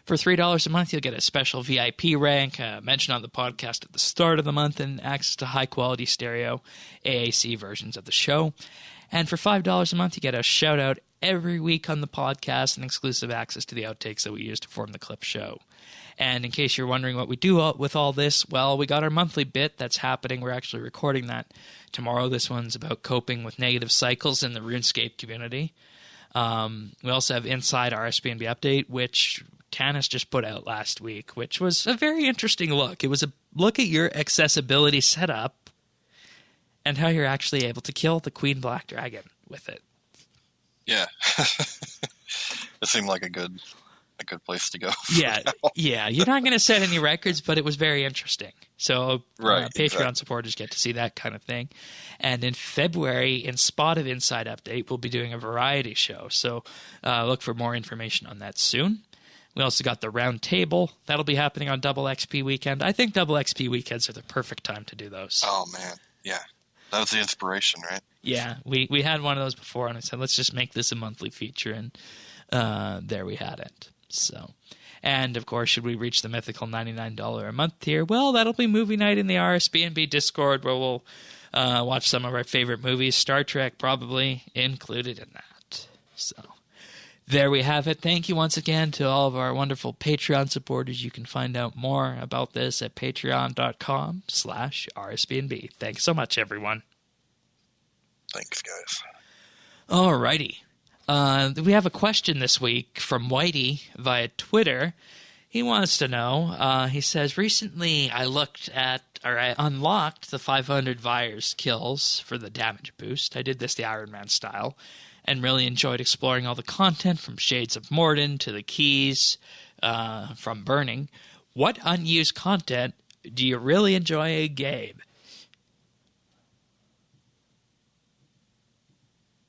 For $3 a month, you'll get a special VIP rank, mention on the podcast at the start of the month, and access to high-quality stereo AAC versions of the show. And for $5 a month, you get a shout-out every week on the podcast and exclusive access to the outtakes that we use to form the clip show. And in case you're wondering what we do with all this, well, we got our monthly bit that's happening. We're actually recording that tomorrow. This one's about coping with negative cycles in the RuneScape community. We also have Inside RSBANDB Update, which Tanis just put out last week, which was a very interesting look. It was a look at your accessibility setup and how you're actually able to kill the Queen Black Dragon with it. Yeah. It seemed like a good place to go. Yeah, yeah. You're not going to set any records, but it was very interesting. So Patreon supporters get to see that kind of thing. And in February, in spot of Inside Update, we'll be doing a variety show. So look for more information on that soon. We also got the round table. That'll be happening on Double XP weekend. I think Double XP weekends are the perfect time to do those. Oh, man. Yeah. That was the inspiration, right? Yeah. We had one of those before, and I said, let's just make this a monthly feature. And there we had it. So, and of course, should we reach the mythical $99 a month tier? Well, that'll be movie night in the RSBANDB Discord, where we'll watch some of our favorite movies. Star Trek probably included in that. So there we have it. Thank you once again to all of our wonderful Patreon supporters. You can find out more about this at patreon.com/RSBANDB. Thanks so much, everyone. Thanks, guys. Alrighty. We have a question this week from Whitey via Twitter. He wants to know, he says, recently I unlocked the 500 virus kills for the damage boost. I did this the Iron Man style and really enjoyed exploring all the content from Shades of Mordor to the keys from Burning. What unused content do you really enjoy, Gabe?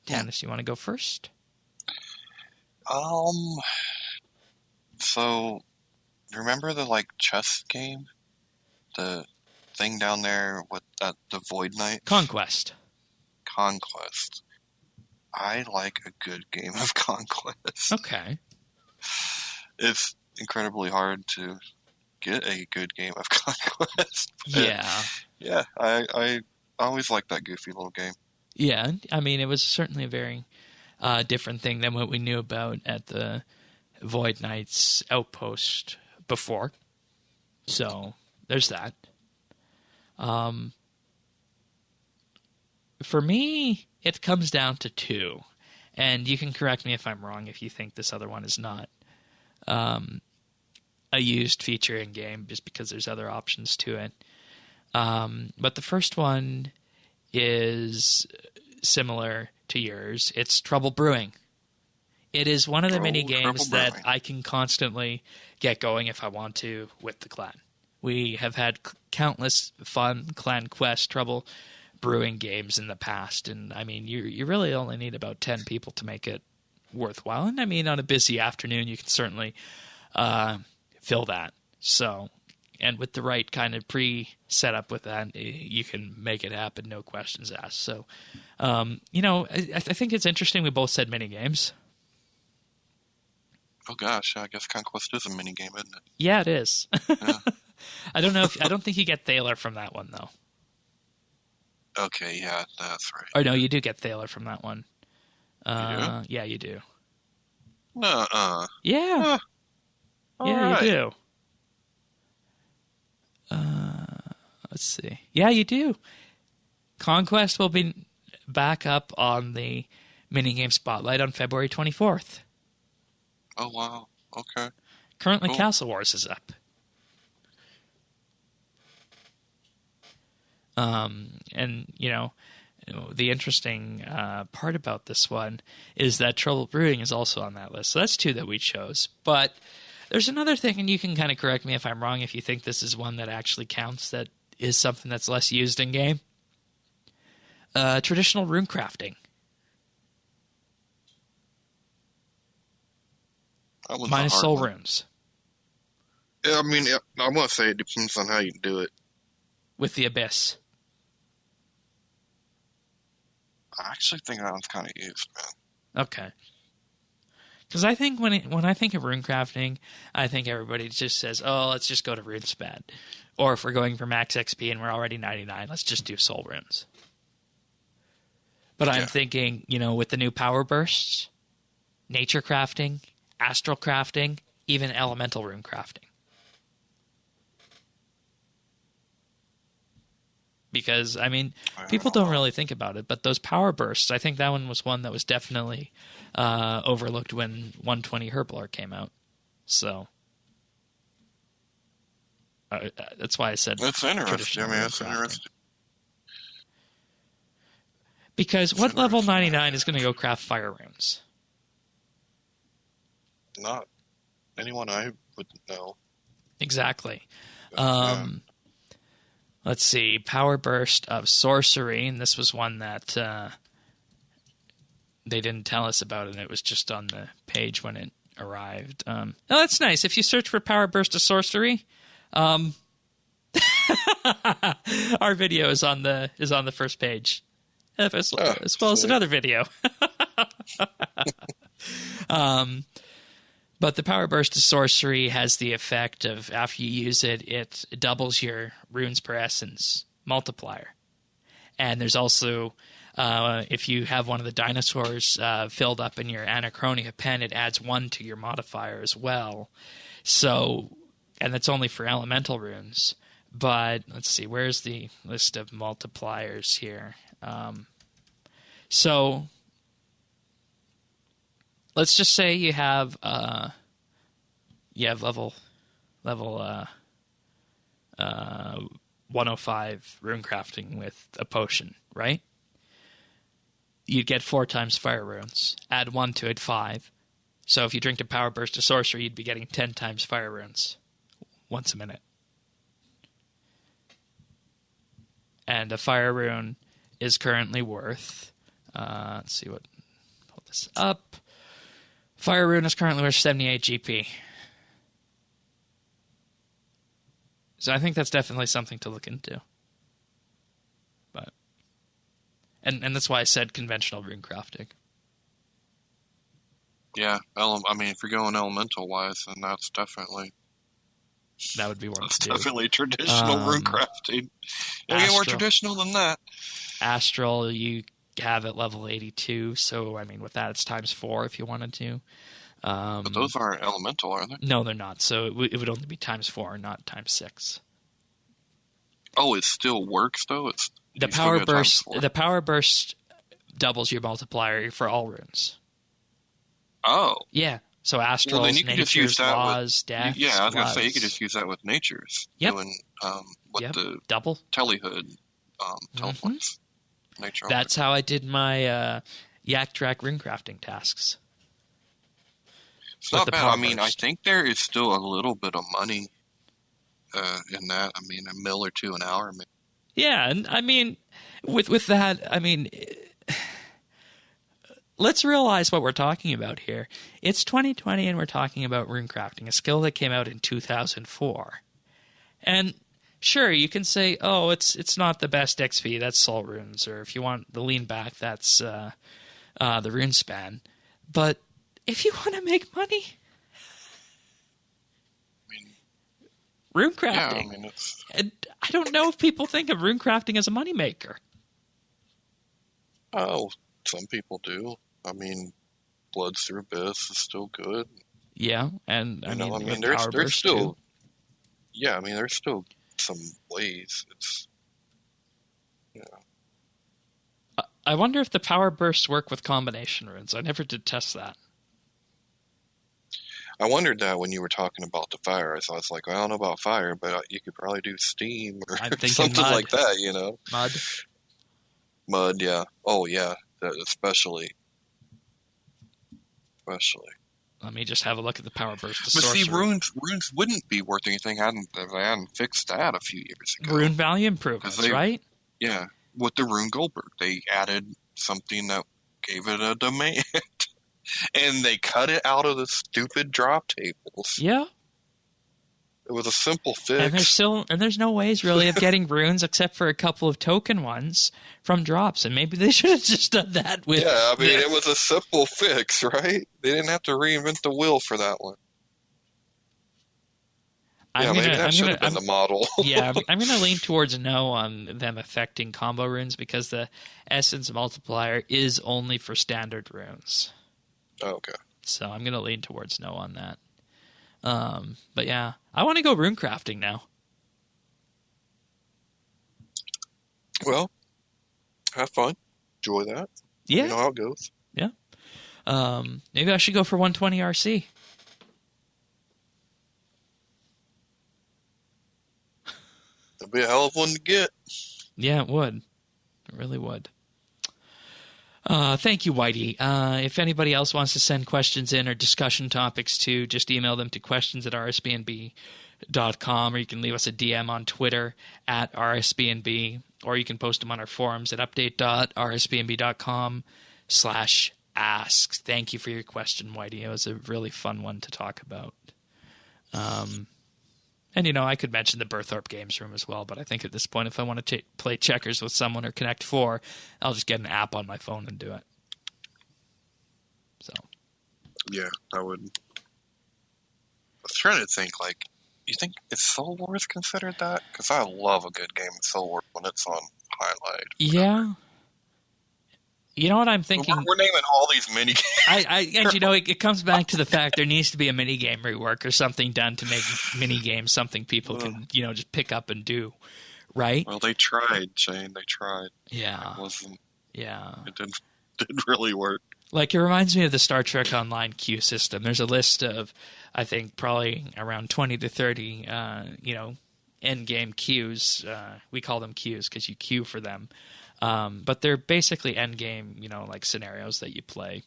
Tannis, you want to go first? So, remember the, chess game? The thing down there with the Void Knight? Conquest. I like a good game of Conquest. Okay. It's incredibly hard to get a good game of Conquest. Yeah. Yeah, I always like that goofy little game. Yeah, I mean, it was certainly a very different thing than what we knew about at the Void Knights outpost before. So, there's that. For me, it comes down to two. And you can correct me if I'm wrong if you think this other one is not a used feature in-game, just because there's other options to it. But the first one is similar to yours. It's Trouble Brewing. It is one of the mini games that I can constantly get going if I want to with the clan. We have had countless fun Clan Quest Trouble Brewing games in the past, and I mean, you really only need about 10 people to make it worthwhile. And I mean, on a busy afternoon, you can certainly fill that. So, and with the right kind of pre-setup with that, you can make it happen, no questions asked. So, I think it's interesting we both said mini games. Oh gosh, I guess Conquest is a mini game, isn't it? Yeah, it is. Yeah. I don't think you get Thaler from that one, though. Okay, yeah, that's right. Or no, you do get Thaler from that one. You do? Yeah, you do. Nuh-uh. Yeah. Yeah, right. you do. Let's see. Yeah, you do. Conquest will be back up on the minigame spotlight on February 24th. Oh, wow. Okay. Currently, Cool. Castle Wars is up. And, the interesting part about this one is that Trouble Brewing is also on that list. So that's two that we chose. But there's another thing, and you can kind of correct me if I'm wrong if you think this is one that actually counts, that is something that's less used in game. Traditional rune crafting. Minus soul runes. Yeah, I mean, I want to say it depends on how you do it. With the Abyss. I actually think that one's kind of used, man. Okay. Because I think when I think of rune crafting, I think everybody just says, oh, let's just go to RuneSpad. Or if we're going for max XP and we're already 99, let's just do soul runes. But I'm thinking, with the new power bursts, nature crafting, astral crafting, even elemental rune crafting. Because, I mean, people don't really think about it, but those power bursts, I think that one was one that was definitely overlooked when 120 Herblore came out. So, that's why I said that's interesting. I mean, that's interesting. Because what level 99 is going to go craft fire runes? Not anyone I would know. Exactly. Let's see. Power Burst of Sorcery, and this was one that they didn't tell us about, and it was just on the page when it arrived. Oh, that's nice. If you search for Power Burst of Sorcery, our video is on the first page, as well as another video. But the Power Burst of Sorcery has the effect of, after you use it, it doubles your runes per essence multiplier. And there's also, if you have one of the dinosaurs filled up in your Anachronia pen, it adds 1 to your modifier as well. So, and that's only for elemental runes. But let's see, where's the list of multipliers here? So let's just say you have level 105 rune crafting with a potion, right? You'd get 4 times fire runes. Add 1 to it, 5. So if you drink a power burst of sorcery, you'd be getting 10 times fire runes once a minute. And a fire rune is currently worth, let's see what, pull this up. Fire rune is currently worth 78 GP. So I think that's definitely something to look into. But, and that's why I said conventional rune crafting. Yeah, I mean, if you're going elemental wise, then that's definitely definitely traditional rune crafting. You get more traditional than that. Astral, you have at level 82, so I mean, with that, it's times 4 if you wanted to. But those aren't elemental, are they? No, they're not. So it would only be times 4, not times 6. Oh, it still works though. The power burst. The power burst doubles your multiplier for all runes. Oh, yeah. So astrals, well, then you natures, just use that laws, deaths. Yeah, I was gonna say you could just use that with natures. Yep. Doing the double telehood teleports. Nature. That's how I did my Yak Track rune crafting tasks. It's not bad. I mean, I think there is still a little bit of money in that. I mean, $1 or $2 an hour. Maybe. Yeah, and I mean, with that, I mean, let's realize what we're talking about here. It's 2020, and we're talking about rune crafting, a skill that came out in 2004. And sure, you can say, oh, it's not the best XP, that's Soul Runes, or if you want the lean back, that's the RuneSpan. But if you want to make money, rune crafting. Yeah, I mean, And I don't know if people think of rune crafting as a moneymaker. Oh, some people do. I mean, Bloods Through Abyss is still good. Yeah, and there's still too. Yeah, I mean, there's still some ways. It's I wonder if the power bursts work with combination runes. I never did test that. I wondered that when you were talking about the fire. So I was like, well, I don't know about fire, but you could probably do steam or something mud. like that, you know? Mud, yeah. Oh, yeah, especially. Let me just have a look at the power burst. But see, runes wouldn't be worth anything if they hadn't fixed that a few years ago. Rune value improvements, right? Yeah, with the Rune Goldberg, they added something that gave it a demand. And they cut it out of the stupid drop tables. Yeah. It was a simple fix. And there's no ways really of getting runes except for a couple of token ones from drops. And maybe they should have just done that with... Yeah, I mean, it was a simple fix, right? They didn't have to reinvent the wheel for that one. Maybe that should have been the model. Yeah, I'm going to lean towards no on them affecting combo runes because the essence multiplier is only for standard runes. Oh, okay. So I'm going to lean towards no on that. But yeah, I want to go rune crafting now. Well, have fun. Enjoy that. Yeah. You know how it goes. Yeah. Maybe I should go for 120 RC. It'll be a hell of one to get. Yeah, it would. It really would. Thank you, Whitey. If anybody else wants to send questions in or discussion topics too, just email them to questions@rsbandb.com, or you can leave us a DM on Twitter @RSBANB, or you can post them on our forums at update.rsbnb.com/ask. Thank you for your question, Whitey. It was a really fun one to talk about. And, I could mention the Berthorpe Games Room as well, but I think at this point, if I want to play checkers with someone or Connect 4, I'll just get an app on my phone and do it. So. Yeah, I would. I was trying to think, you think is Soul Wars considered that? Because I love a good game of Soul Wars when it's on highlight. Yeah. You know what I'm thinking? We're naming all these mini games. And you know, it comes back to the fact there needs to be a mini game rework or something done to make mini games something people can, you know, just pick up and do, right? Well, they tried, Shane. They tried. Yeah. It wasn't. Yeah. It didn't really work. Like, it reminds me of the Star Trek Online queue system. There's a list of, I think, probably around 20 to 30, you know, end-game queues. We call them queues because you queue for them. But they're basically end-game, you know, like scenarios that you play.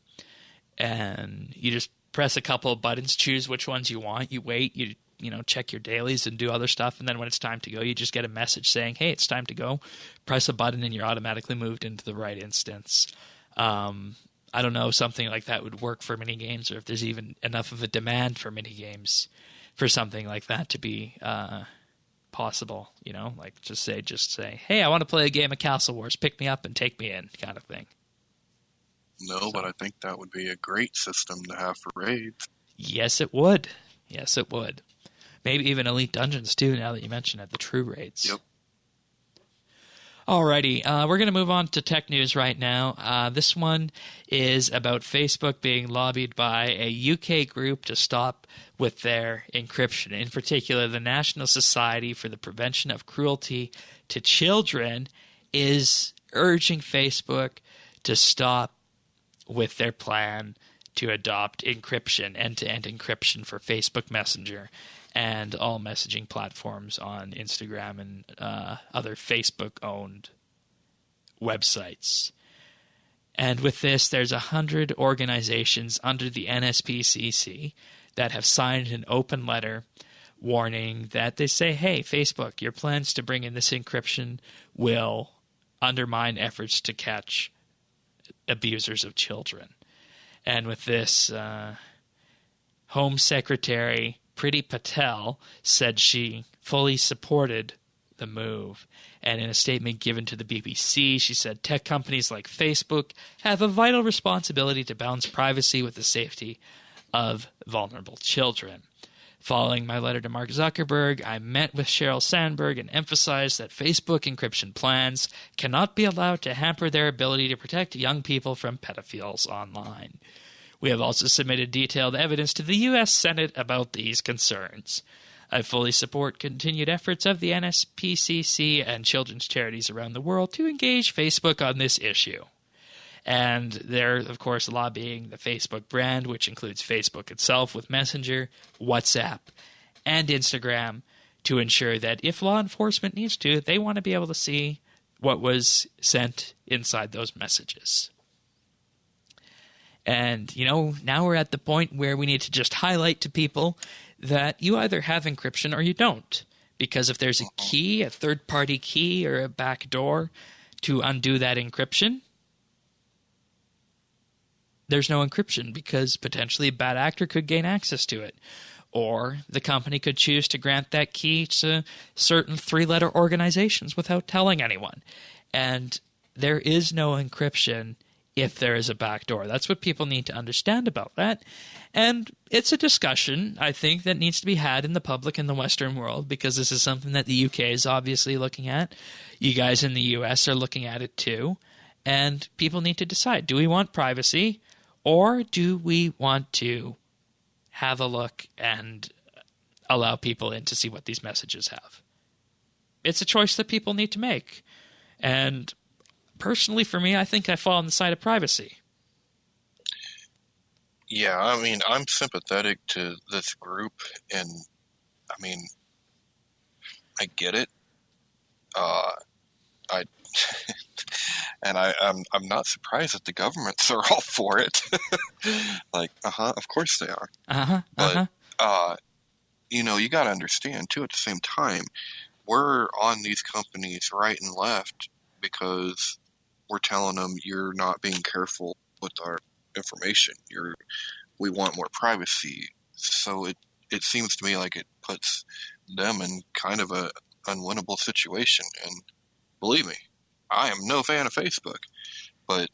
And you just press a couple of buttons, choose which ones you want. You wait, you know, check your dailies and do other stuff. And then when it's time to go, you just get a message saying, hey, it's time to go. Press a button and you're automatically moved into the right instance. I don't know if something like that would work for mini games, or if there's even enough of a demand for mini games for something like that to be possible. You know, like just say, hey, I want to play a game of Castle Wars. Pick me up and take me in, kind of thing. No, but I think that would be a great system to have for raids. Yes, it would. Yes, it would. Maybe even Elite Dungeons too. Now that you mention it, the true raids. Yep. Alrighty, we're going to move on to tech news right now. This one is about Facebook being lobbied by a UK group to stop with their encryption. In particular, the National Society for the Prevention of Cruelty to Children is urging Facebook to stop with their plan to adopt encryption, end-to-end encryption for Facebook Messenger and all messaging platforms on Instagram and other Facebook-owned websites. And with this, there's 100 organizations under the NSPCC that have signed an open letter warning that they say, hey, Facebook, your plans to bring in this encryption will undermine efforts to catch abusers of children. And with this, Home Secretary Priti Patel said she fully supported the move. And in a statement given to the BBC, she said tech companies like Facebook have a vital responsibility to balance privacy with the safety of vulnerable children. Following my letter to Mark Zuckerberg, I met with Sheryl Sandberg and emphasized that Facebook encryption plans cannot be allowed to hamper their ability to protect young people from pedophiles online. We have also submitted detailed evidence to the U.S. Senate about these concerns. I fully support continued efforts of the NSPCC and children's charities around the world to engage Facebook on this issue. And they're, of course, lobbying the Facebook brand, which includes Facebook itself with Messenger, WhatsApp, and Instagram, to ensure that if law enforcement needs to, they want to be able to see what was sent inside those messages. And, you know, now we're at the point where we need to just highlight to people that you either have encryption or you don't. Because if there's a key, a third-party key or a backdoor to undo that encryption, there's no encryption because potentially a bad actor could gain access to it. Or the company could choose to grant that key to certain three-letter organizations without telling anyone. And there is no encryption if there is a backdoor. That's what people need to understand about that. And it's a discussion, I think, that needs to be had in the public in the Western world, because this is something that the UK is obviously looking at. You guys in the US are looking at it too. And people need to decide, do we want privacy or do we want to have a look and allow people in to see what these messages have? It's a choice that people need to make. And personally, for me, I think I fall on the side of privacy. Yeah, I mean, I'm sympathetic to this group, and I mean, I get it. I'm not surprised that the governments are all for it. Like, of course they are. But you know, you got to understand too. At the same time, we're on these companies right and left because we're telling them you're not being careful with our information. We want more privacy. So it seems to me like it puts them in kind of a unwinnable situation. And believe me, I am no fan of Facebook, but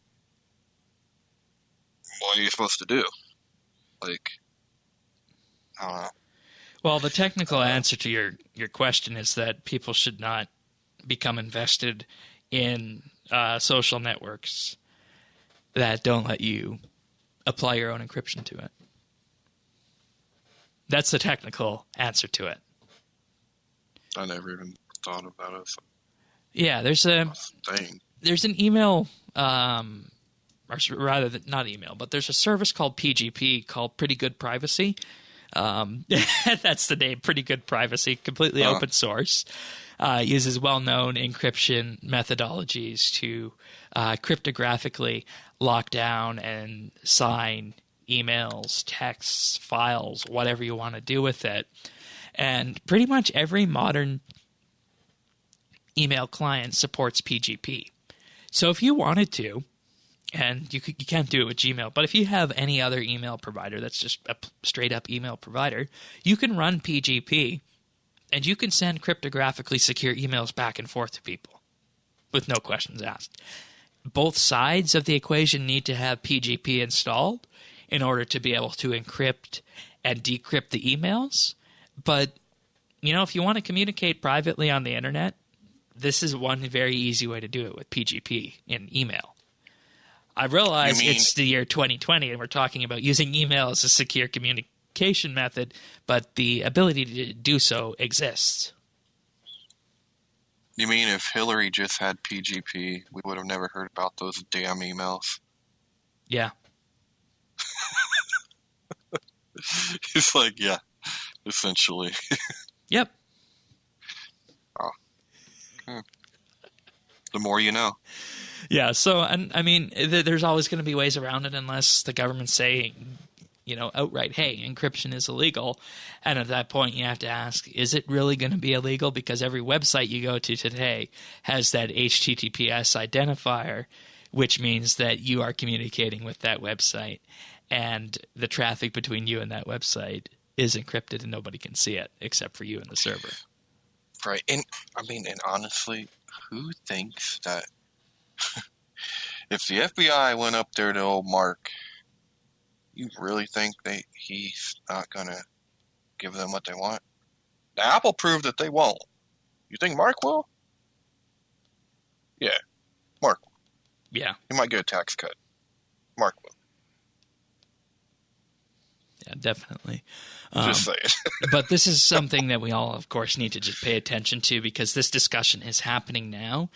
what are you supposed to do? Like, I don't know. Well, the technical answer to your question is that people should not become invested in social networks that don't let you apply your own encryption to it. That's the technical answer to it. I never even thought about it. Yeah, there's an email, or rather not email, but there's a service called PGP called Pretty Good Privacy. That's the name, Pretty Good Privacy, completely open source. Uses well-known encryption methodologies to cryptographically lock down and sign emails, texts, files, whatever you want to do with it. And pretty much every modern email client supports PGP. So if you wanted to, and you can't do it with Gmail, but if you have any other email provider that's just a straight-up email provider, you can run PGP, and you can send cryptographically secure emails back and forth to people with no questions asked. Both sides of the equation need to have PGP installed in order to be able to encrypt and decrypt the emails. But, if you want to communicate privately on the internet, this is one very easy way to do it with PGP in email. I realize it's the year 2020 and we're talking about using email as a secure communication method, but the ability to do so exists. You mean if Hillary just had PGP, we would have never heard about those damn emails? Yeah. It's like, yeah, essentially. Yep. Oh. The more you know. Yeah, so, and I mean, there's always going to be ways around it unless the government's saying, outright, hey, encryption is illegal. And at that point, you have to ask, is it really going to be illegal? Because every website you go to today has that HTTPS identifier, which means that you are communicating with that website. And the traffic between you and that website is encrypted and nobody can see it except for you and the server. Right. And honestly, who thinks that if the FBI went up there to old Mark, you really think he's not going to give them what they want? Now, Apple proved that they won't. You think Mark will? Yeah, Mark will. Yeah. He might get a tax cut. Mark will. Yeah, definitely. Just saying. But this is something that we all, of course, need to just pay attention to because this discussion is happening now,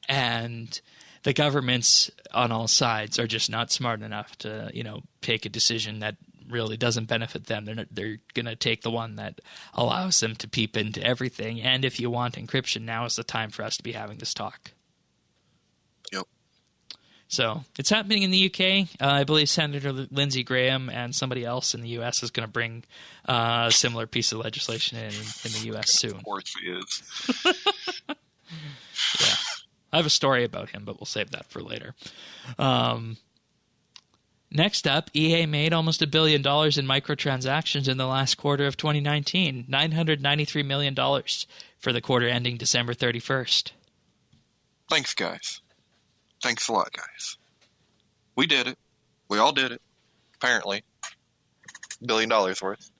and the governments on all sides are just not smart enough to, take a decision that really doesn't benefit them. They're going to take the one that allows them to peep into everything. And if you want encryption, now is the time for us to be having this talk. Yep. So it's happening in the UK. I believe Senator Lindsey Graham and somebody else in the U.S. is going to bring a similar piece of legislation in the U.S. soon. Of course he is. Yeah. I have a story about him, but we'll save that for later. Next up, EA made almost $1 billion in microtransactions in the last quarter of 2019, $993 million for the quarter ending December 31st. Thanks, guys. Thanks a lot, guys. We did it. We all did it. Apparently. $1 billion worth.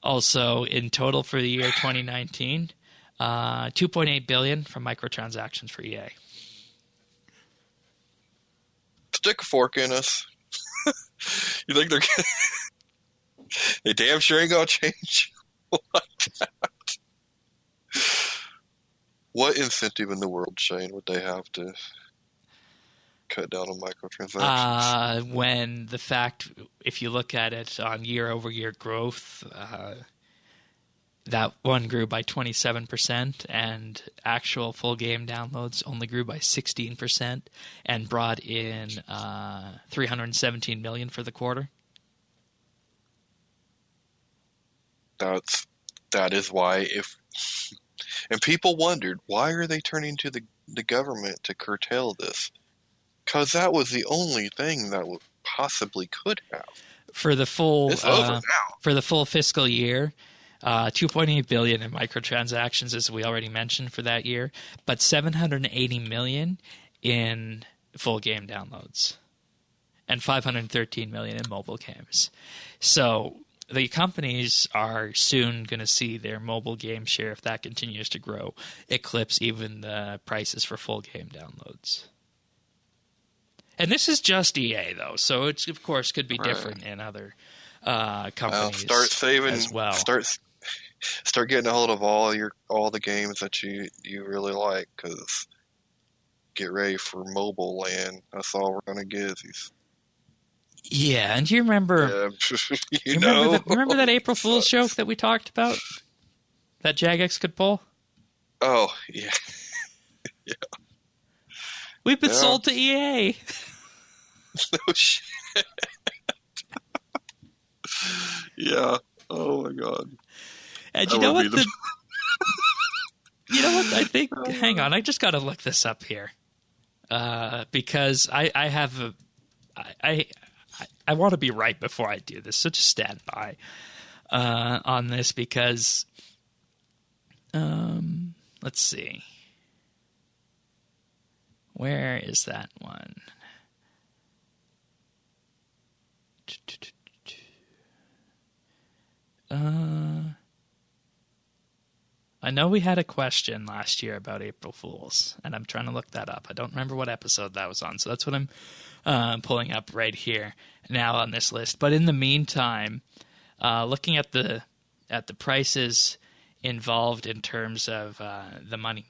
Also, in total for the year 2019, $2.8 billion from microtransactions for EA. Stick a fork in us. You think they're gonna... They damn sure ain't gonna change like that. What incentive in the world, Shane, would they have to cut down on microtransactions? When the fact, if you look at it on year-over-year growth, that one grew by 27%, and actual full game downloads only grew by 16%, and brought in $317 million for the quarter. That is why and people wondered, why are they turning to the government to curtail this? Because that was the only thing that possibly could have. For the full it's over now. For the full fiscal year, $2.8 billion in microtransactions, as we already mentioned, for that year, but $780 million in full game downloads, and $513 million in mobile games. So the companies are soon going to see their mobile game share, if that continues to grow, eclipse even the prices for full game downloads. And this is just EA, though, so it's, of course, could be different in other companies start saving, as well. Start getting a hold of all the games that you really like, because get ready for mobile land. That's all we're going to get is these. Yeah, and do you remember? Yeah, remember that April Fool's joke that we talked about? That Jagex could pull? Oh, yeah. Yeah. We've been sold to EA. No shit. Yeah. Oh my god. And you know what? You know what? I think. Hang on, I just got to look this up here, because I have a. I want to be right before I do this, so just stand by on this, because let's see. Where is that one? I know we had a question last year about April Fools, and I'm trying to look that up. I don't remember what episode that was on, so that's what I'm pulling up right here now on this list. But in the meantime, looking at the prices involved in terms of the money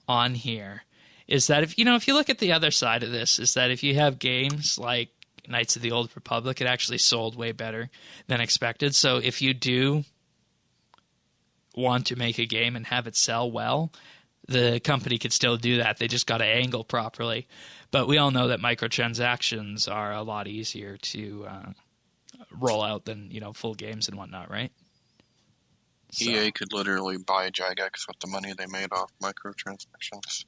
on here, is that if you look at the other side of this, is that if you have games like Knights of the Old Republic, it actually sold way better than expected. So if you do want to make a game and have it sell well, the company could still do that. They just got to angle properly. But we all know that microtransactions are a lot easier to roll out than full games and whatnot, right? So. EA could literally buy Jagex with the money they made off microtransactions.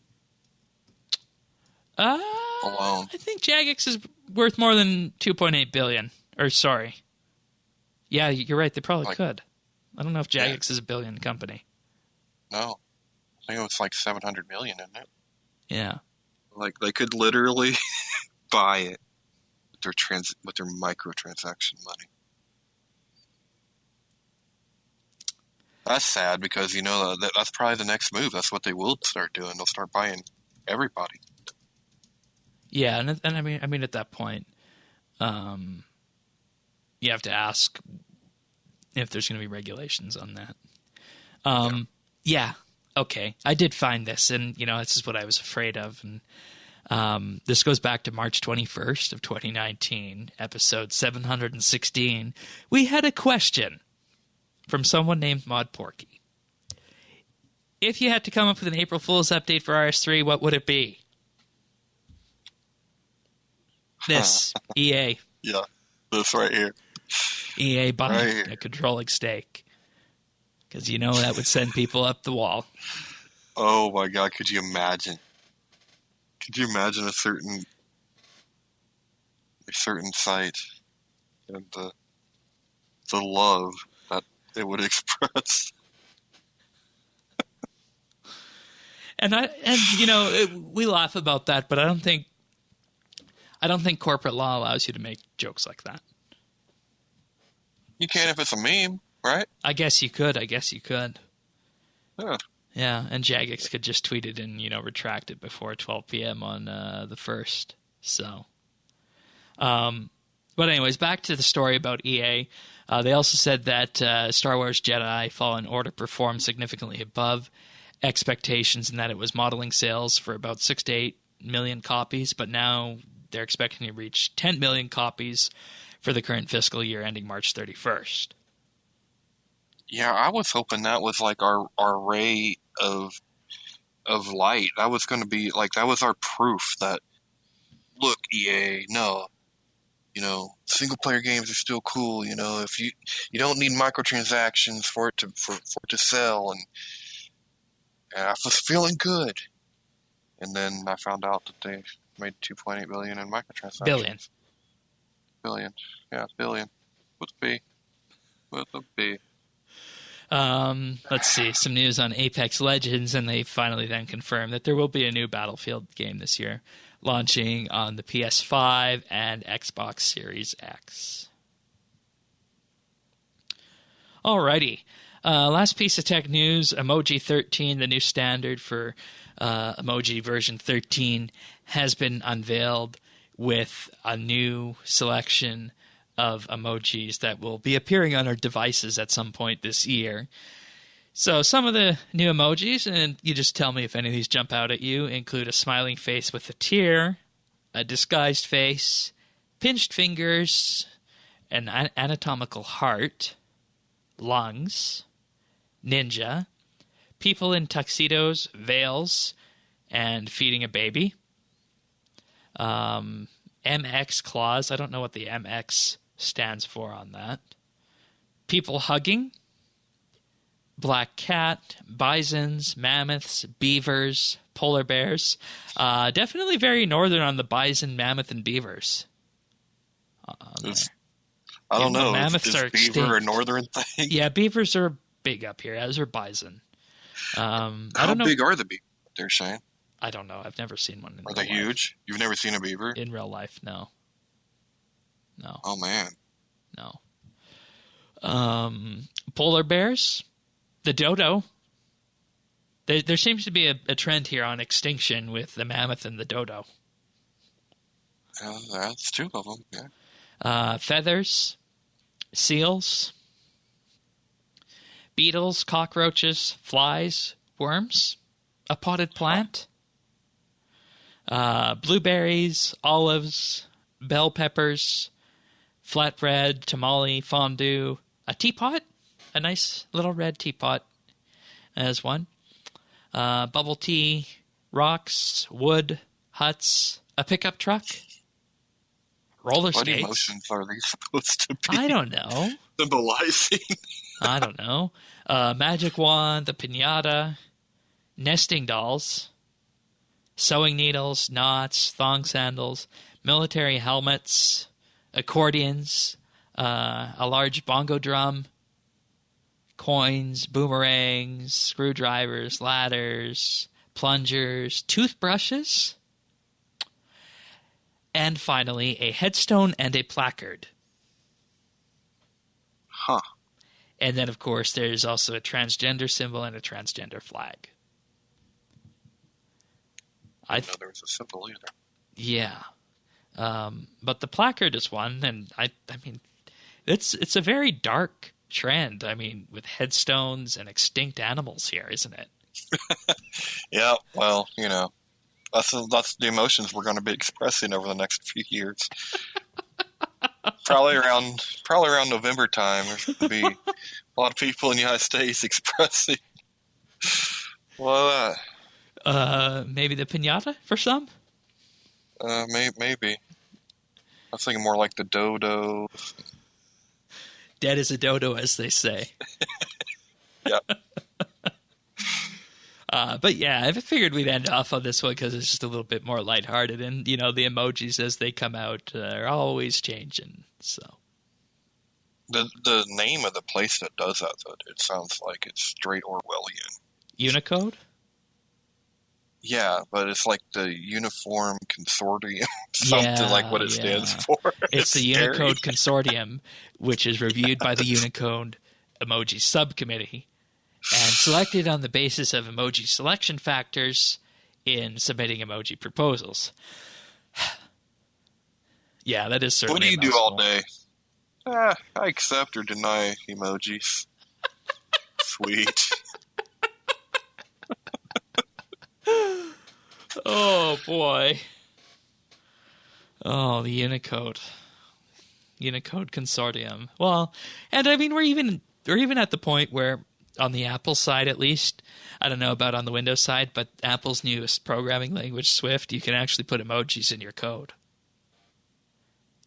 Alone. I think Jagex is worth more than $2.8 billion. Or sorry, yeah, you're right. They probably could. I don't know if Jagex is a billion company. No, I think it was like 700 million, isn't it? Yeah, like they could literally buy it with their microtransaction money. That's sad because that's probably the next move. That's what they will start doing. They'll start buying everybody. Yeah, and I mean at that point, you have to ask if there's going to be regulations on that. Yeah, okay. I did find this, and this is what I was afraid of. And this goes back to March 21st of 2019, episode 716. We had a question from someone named Mod Porky. If you had to come up with an April Fool's update for RS3, what would it be? This, EA. Yeah, this right here. EA buying a controlling stake. Because that would send people up the wall. Oh my god, could you imagine? Could you imagine a certain site and the love that it would express? We laugh about that, but I don't think corporate law allows you to make jokes like that. You can if it's a meme, right? I guess you could. Yeah. Yeah, and Jagex could just tweet it and, retract it before 12 p.m. on the 1st. So, but anyways, back to the story about EA. They also said that Star Wars Jedi Fallen Order performed significantly above expectations and that it was modeling sales for about 6 to 8 million copies, but now they're expecting to reach 10 million copies for the current fiscal year ending March 31st. Yeah, I was hoping that was like our ray of light. That was going to be that was our proof that, look, EA, no, single player games are still cool. If you don't need microtransactions for it to sell, and I was feeling good. And then I found out that they made 2.8 billion in microtransactions. Billion. Yeah, billion. With a B. With a B. Let's see. Some news on Apex Legends, and they finally then confirmed that there will be a new Battlefield game this year, launching on the PS5 and Xbox Series X. Alrighty. Last piece of tech news, Emoji 13, the new standard for emoji version 13, has been unveiled with a new selection of emojis that will be appearing on our devices at some point this year. So some of the new emojis, and you just tell me if any of these jump out at you, include a smiling face with a tear, a disguised face, pinched fingers, an anatomical heart, lungs, ninja, people in tuxedos, veils, and feeding a baby. MX claws. I don't know what the MX stands for on that. People hugging. Black cat, bisons, mammoths, beavers, polar bears. Definitely very northern on the bison, mammoth, and beavers. I don't know. Mammoths is are beaver extinct. a northern thing? Yeah, beavers are big up here, as are bison. I How don't know. big are the beavers? They're saying. I don't know. I've never seen one in Are real they life. huge? You've never seen a beaver? In real life, no. No, Oh man. no. Polar bears, the dodo. There seems to be a trend here on extinction with the mammoth and the dodo. That's two of them. Yeah. Feathers, seals, beetles, cockroaches, flies, worms, a potted plant, blueberries, olives, bell peppers, flatbread, tamale, fondue, a teapot, a nice little red teapot as one, bubble tea, rocks, wood, huts, a pickup truck, roller What skates. emotions are these supposed to be I don't know. symbolizing? I don't know. Magic wand, the piñata, nesting dolls, sewing needles, knots, thong sandals, military helmets, accordions, a large bongo drum, coins, boomerangs, screwdrivers, ladders, plungers, toothbrushes, and finally a headstone and a placard. Huh. And then, of course, there's also a transgender symbol and a transgender flag. I didn't know there was a symbol either. Yeah. But the placard is one, and I mean, it's a very dark trend. I mean, with headstones and extinct animals here, isn't it? Yeah, well, that's the emotions we're going to be expressing over the next few years. Probably around November time, there's going to be a lot of people in the United States expressing. Well, Maybe the piñata for some? maybe. I was thinking more like the dodo. Dead as a dodo, as they say. Yeah. But yeah, I figured we'd end off on this one because it's just a little bit more lighthearted. And, the emojis as they come out are always changing. So The name of the place that does that, though, it sounds like it's straight Orwellian. Unicode? Yeah, but it's like the Uniform Consortium, something like what it stands for. It's the scary. Unicode Consortium, which is reviewed by the Unicode Emoji Subcommittee and selected on the basis of emoji selection factors in submitting emoji proposals. Yeah, that is certainly What do you a do mouthful. all day? I accept or deny emojis. Sweet. Oh, boy. Oh, the Unicode Consortium. Well, and I mean, we're even at the point where, on the Apple side at least, I don't know about on the Windows side, but Apple's newest programming language, Swift, you can actually put emojis in your code.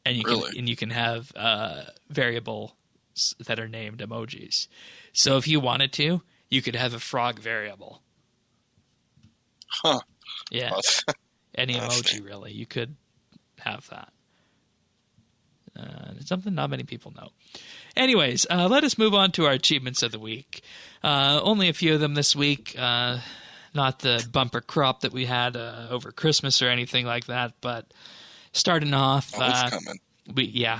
And you can have variables that are named emojis. So if you wanted to, you could have a frog variable. Huh. Yeah. That's- Any that's emoji, neat. really. You could have that. It's something not many people know. Anyways, let us move on to our achievements of the week. Only a few of them this week. Not the bumper crop that we had over Christmas or anything like that, but starting off... it's coming.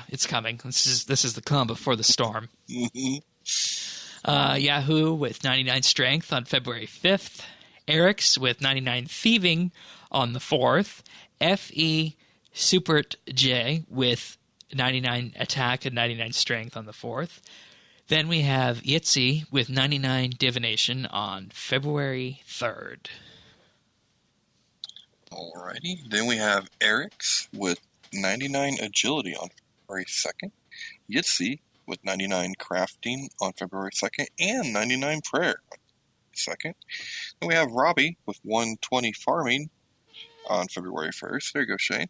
it's coming. This is the calm before the storm. Mhm. Yahoo with 99 Strength on February 5th. Eric's with 99 Thieving on the 4th. F.E. Supert J with 99 Attack and 99 Strength on the 4th. Then we have Yitzi with 99 Divination on February 3rd. Alrighty. Then we have Eric's with 99 Agility on February 2nd. Yitzi with 99 Crafting on February 2nd and 99 Prayer on February 2nd. Then we have Robbie with 120 Farming on February 1st. There you go, Shane.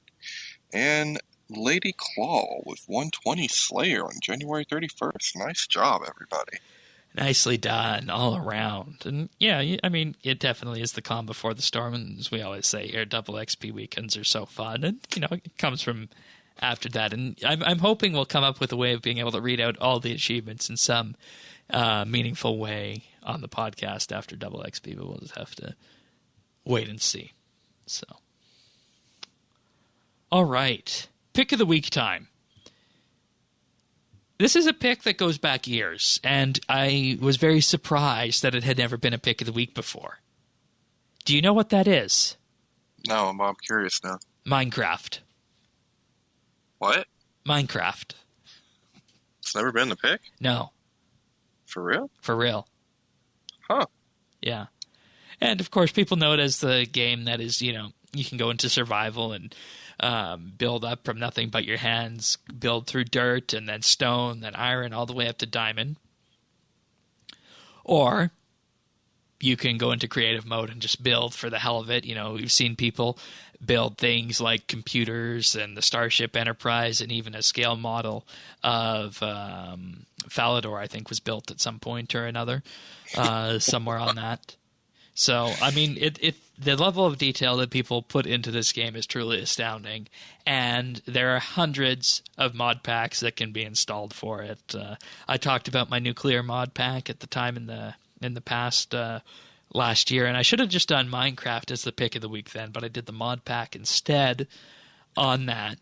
And Lady Claw with 120 Slayer on January 31st. Nice job, everybody. Nicely done all around. And yeah, I mean, it definitely is the calm before the storm. And as we always say here, double XP weekends are so fun. And, you know, it comes from after that. And I'm hoping we'll come up with a way of being able to read out all the achievements in some meaningful way on the podcast after double XP. But we'll just have to wait and see. So, all right. Pick of the week time. This is a pick that goes back years, and I was very surprised that it had never been a pick of the week before. Do you know what that is? No, I'm curious now. Minecraft. What? Minecraft. It's never been the pick? No. For real? For real. Huh. Yeah. And, of course, people know it as the game that is, you know, you can go into survival and build up from nothing but your hands, build through dirt and then stone, then iron, all the way up to diamond. Or you can go into creative mode and just build for the hell of it. You know, we've seen people build things like computers and the Starship Enterprise, and even a scale model of Falador, I think, was built at some point or another, somewhere on that. So, I mean, the level of detail that people put into this game is truly astounding, and there are hundreds of mod packs that can be installed for it. I talked about my nuclear mod pack at the time in the past last year, and I should have just done Minecraft as the pick of the week then, but I did the mod pack instead on that.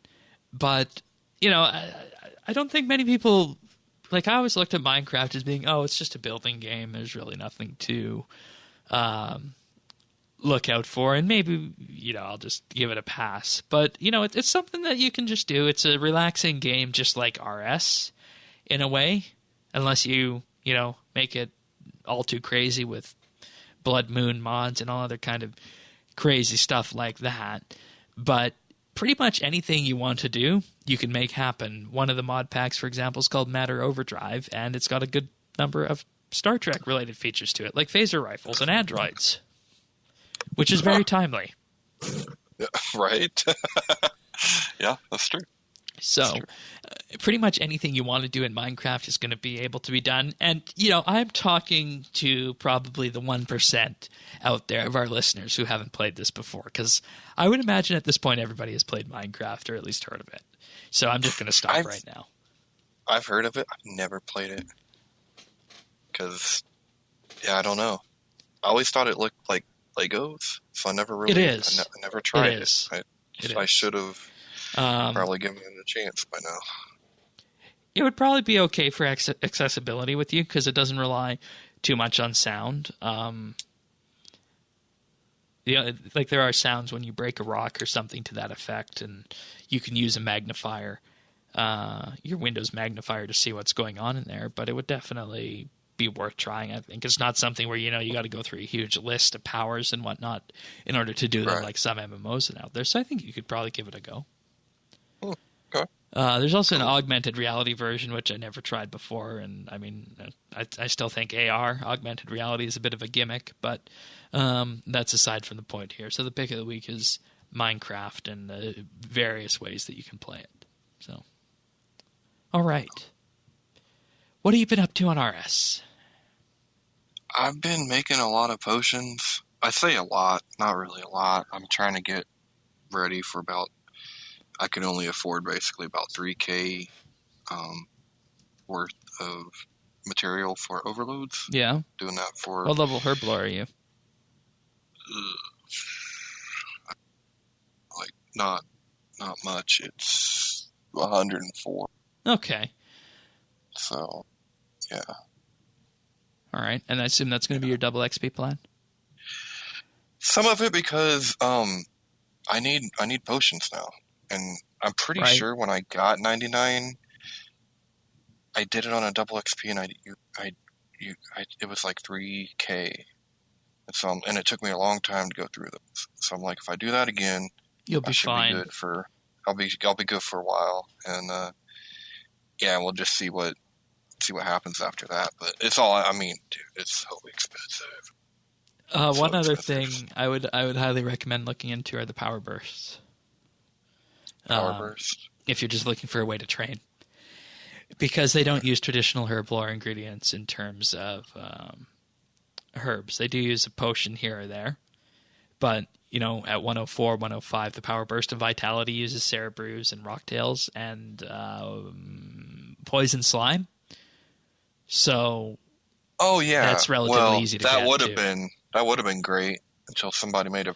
But, you know, I don't think many people, like, I always looked at Minecraft as being, oh, it's just a building game. There's really nothing to look out for, and maybe, you know, I'll just give it a pass. But, you know, it's something that you can just do. It's a relaxing game, just like RS in a way, unless you know, make it all too crazy with Blood Moon mods and all other kind of crazy stuff like that. But pretty much anything you want to do, you can make happen. One of the mod packs, for example, is called Matter Overdrive, and it's got a good number of Star Trek related features to it, like phaser rifles and androids, which is very timely. Right? Yeah, that's true. So pretty much anything you want to do in Minecraft is going to be able to be done. And, you know, I'm talking to probably the 1% out there of our listeners who haven't played this before, because I would imagine at this point everybody has played Minecraft or at least heard of it. So I'm just going to stop right now. I've heard of it. I've never played it. Because, yeah, I don't know. I always thought it looked like Legos, so I never really. It is. I never tried it. Is. I should have probably given it a chance by now. It would probably be okay for accessibility with you, because it doesn't rely too much on sound. Like there are sounds when you break a rock or something to that effect, and you can use a magnifier, your Windows magnifier, to see what's going on in there. But it would definitely be worth trying. I think it's not something where, you know, you got to go through a huge list of powers and whatnot in order to do them, like some MMOs out there. So I think you could probably give it a go. Okay. There's also an augmented reality version, which I never tried before, and I mean, I still think AR, augmented reality, is a bit of a gimmick, but that's aside from the point here. So the pick of the week is Minecraft and the various ways that you can play it. So, all right. What have you been up to on RS? I've been making a lot of potions. I say a lot, not really a lot. I'm trying to get ready for I can only afford basically about 3K worth of material for overloads. Yeah. Doing that for... What level herblore are you? Like, not much. It's 104. Okay. So, yeah. All right, and I assume that's going to be your double XP plan? Some of it because I need potions now, and I'm pretty sure when I got 99, I did it on a double XP, and it was like 3K, and it took me a long time to go through those. So I'm like, if I do that again, you'll be fine. Be good for I'll be good for a while, and we'll just see what happens after that. But it's all, I mean, dude, it's so expensive. One other thing I would highly recommend looking into are the power bursts. Power bursts? If you're just looking for a way to train. Because they don't use traditional herb lore ingredients in terms of herbs. They do use a potion here or there. But, you know, at 104, 105, the power burst of vitality uses Cerebrews and Rocktails and poison slime. So... Oh, yeah. That's relatively easy to get, That would have been great until somebody made a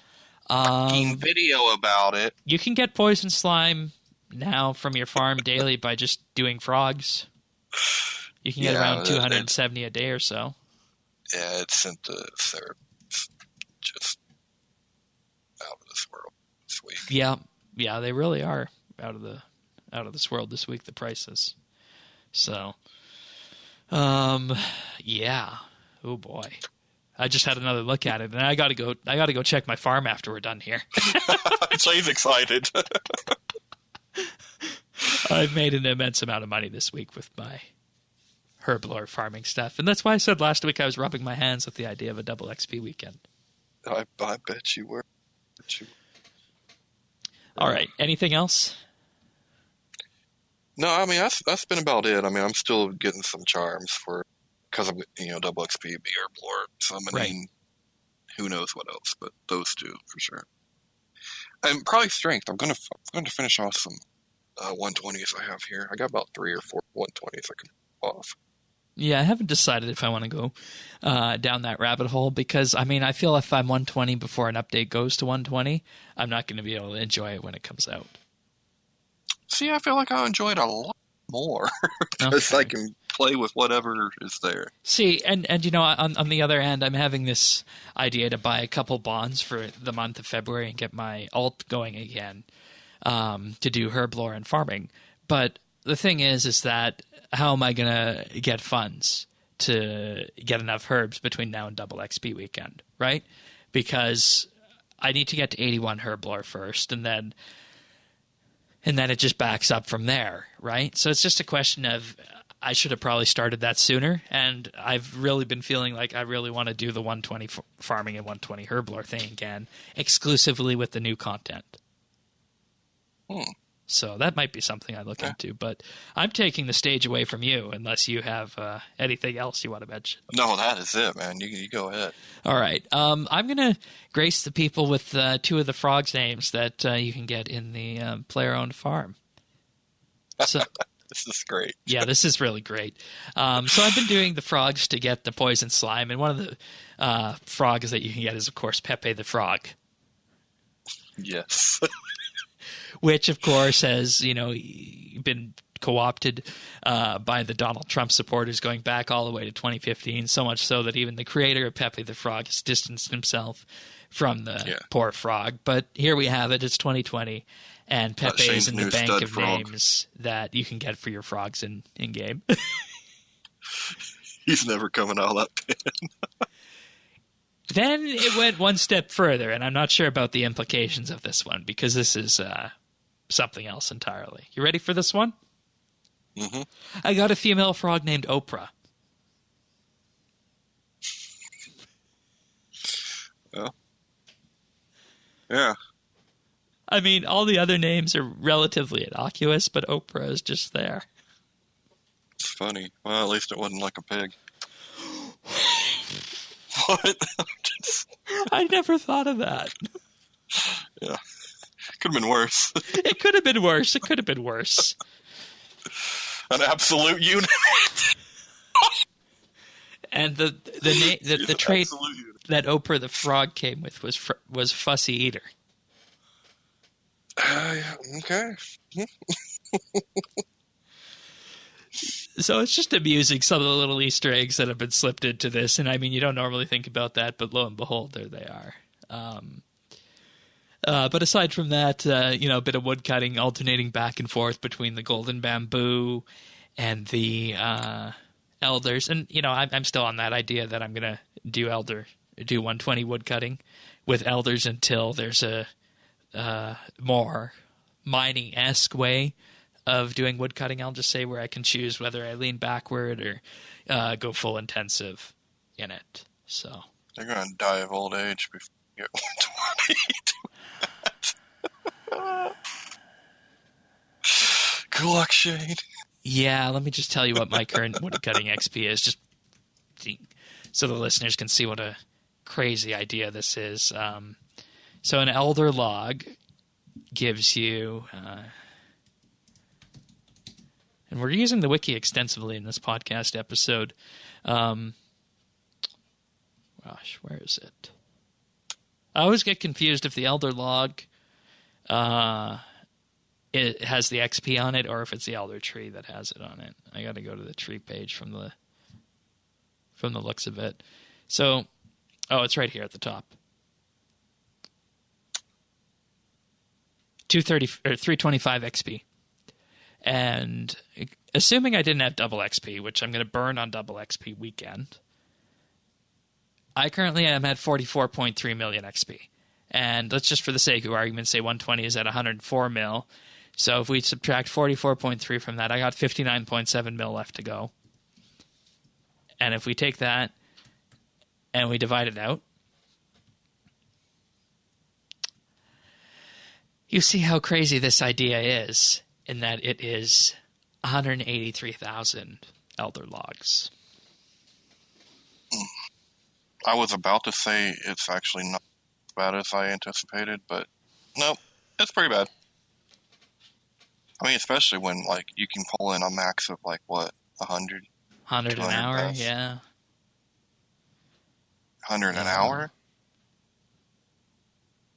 fucking video about it. You can get poison slime now from your farm daily by just doing frogs. You can get around 270 a day or so. Yeah, it's sent to Sarah. Just out of this world this week. Yeah, they really are out of this world this week. The prices. So, yeah. Oh boy. I just had another look at it, and I gotta go check my farm after we're done here. Jay's excited. I've made an immense amount of money this week with my herblore farming stuff, and that's why I said last week I was rubbing my hands with the idea of a double XP weekend. I bet you were. All right. Anything else? No, I mean that's been about it. I mean, I'm still getting some charms because I'm double XP, be herblore, summoning, who knows what else, but those two for sure. And probably strength. I'm going to finish off some 120s I have here. I got about 3 or 4 120s I can off. Yeah, I haven't decided if I want to go down that rabbit hole because, I mean, I feel if I'm 120 before an update goes to 120, I'm not going to be able to enjoy it when it comes out. See, I feel like I'll enjoy it a lot more because I can play with whatever is there. See, and on the other hand, I'm having this idea to buy a couple bonds for the month of February and get my alt going again to do herblore and farming. But the thing is that how am I going to get funds to get enough herbs between now and double XP weekend, right? Because I need to get to 81 herblore first, and then it just backs up from there, right? So it's just a question of I should have probably started that sooner, and I've really been feeling like I really want to do the 120 farming and 120 herblore thing again, exclusively with the new content. So that might be something I look into, but I'm taking the stage away from you unless you have anything else you want to mention. No, that is it, man. You go ahead. All right. I'm going to grace the people with 2 of the frogs' names that you can get in the player-owned farm. So, this is great. Yeah, this is really great. So I've been doing the frogs to get the poison slime, and one of the frogs that you can get is, of course, Pepe the Frog. Yes. Which, of course, has, been co-opted by the Donald Trump supporters going back all the way to 2015, so much so that even the creator of Pepe the Frog has distanced himself from the poor frog. But here we have it. It's 2020, and Pepe is in the bank of names that you can get for your frogs in-game. He's never coming out of that pen. Then it went one step further, and I'm not sure about the implications of this one, because this is something else entirely. You ready for this one? Mm-hmm. I got a female frog named Oprah. Yeah. I mean, all the other names are relatively innocuous, but Oprah is just there. It's funny. Well, at least it wasn't like a pig. What? I never thought of that. Yeah. Could have been worse. It could have been worse. It could have been worse. An absolute unit. And the trait that Oprah the Frog came with was fussy eater. Okay. So it's just amusing, some of the little Easter eggs that have been slipped into this. And I mean, you don't normally think about that, but lo and behold, there they are. But aside from that, a bit of wood cutting, alternating back and forth between the golden bamboo and the elders. And, I'm still on that idea that I'm going to do 120 wood cutting with elders until there's a more mining-esque way of doing wood cutting. I'll just say where I can choose whether I lean backward or go full intensive in it. So they're going to die of old age before you get 120. Good luck, Shane. Yeah, let me just tell you what my current wood cutting XP is, just so the listeners can see what a crazy idea this is. So an elder log gives you... and we're using the wiki extensively in this podcast episode. Gosh, where is it? I always get confused if the elder log it has the XP on it or if it's the elder tree that has it on it. I got to go to the tree page from the looks of it. So, it's right here at the top. 325 XP. And assuming I didn't have double XP, which I'm going to burn on double XP weekend, I currently am at 44.3 million XP. And let's just, for the sake of argument, say 120 is at 104 mil. So if we subtract 44.3 from that, I got 59.7 mil left to go. And if we take that and we divide it out, you see how crazy this idea is, in that it is 183,000 elder logs. I was about to say it's actually not as bad as I anticipated, but no, it's pretty bad. I mean, especially when, you can pull in a max of, 100? 100 an hour, plus. yeah. 100 an hour?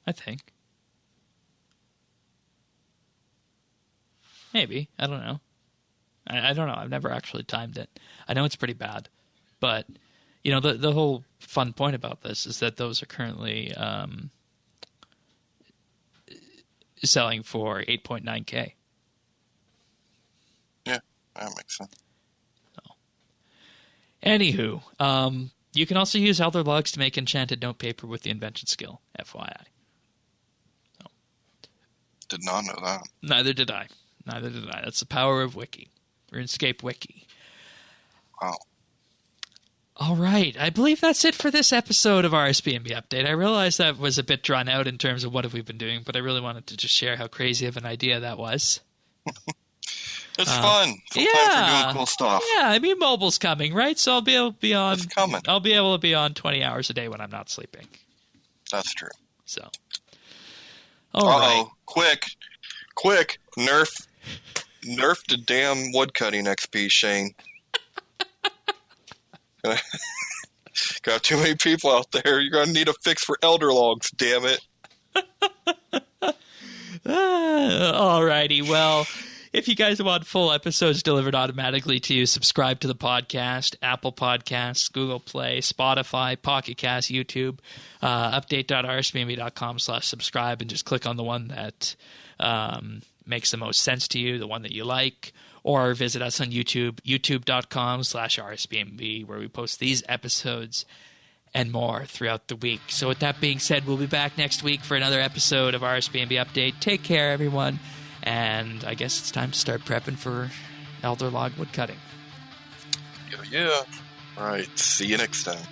I think. Maybe. I don't know. I don't know. I've never actually timed it. I know it's pretty bad. But, the whole fun point about this is that those are currently selling for 8.9K. Yeah, that makes sense. So. Anywho, you can also use elder logs to make enchanted note paper with the invention skill, FYI. So. Did not know that. Neither did I. That's the power of Wiki. RuneScape Wiki. Wow. All right. I believe that's it for this episode of RSBANDB Update. I realize that was a bit drawn out in terms of what have we been doing, but I really wanted to just share how crazy of an idea that was. It's fun. Sometimes we're doing cool stuff. Yeah, I mean, mobile's coming, right? So I'll be able to be on. It's coming. I'll be able to be on 20 hours a day when I'm not sleeping. That's true. So. All right. Quick. Nerf the damn woodcutting XP, Shane. Got too many people out there. You're going to need a fix for elder logs, damn it. Alrighty, well, if you guys want full episodes delivered automatically to you, subscribe to the podcast, Apple Podcasts, Google Play, Spotify, Pocket Cast, YouTube, update.rsbnb.com/subscribe, and just click on the one that makes the most sense to you, the one that you like, or visit us on YouTube, youtube.com/RSBNB, where we post these episodes and more throughout the week. So with that being said, we'll be back next week for another episode of RSBNB Update. Take care, everyone, and I guess it's time to start prepping for elder log wood cutting. Yeah. All right. See you next time.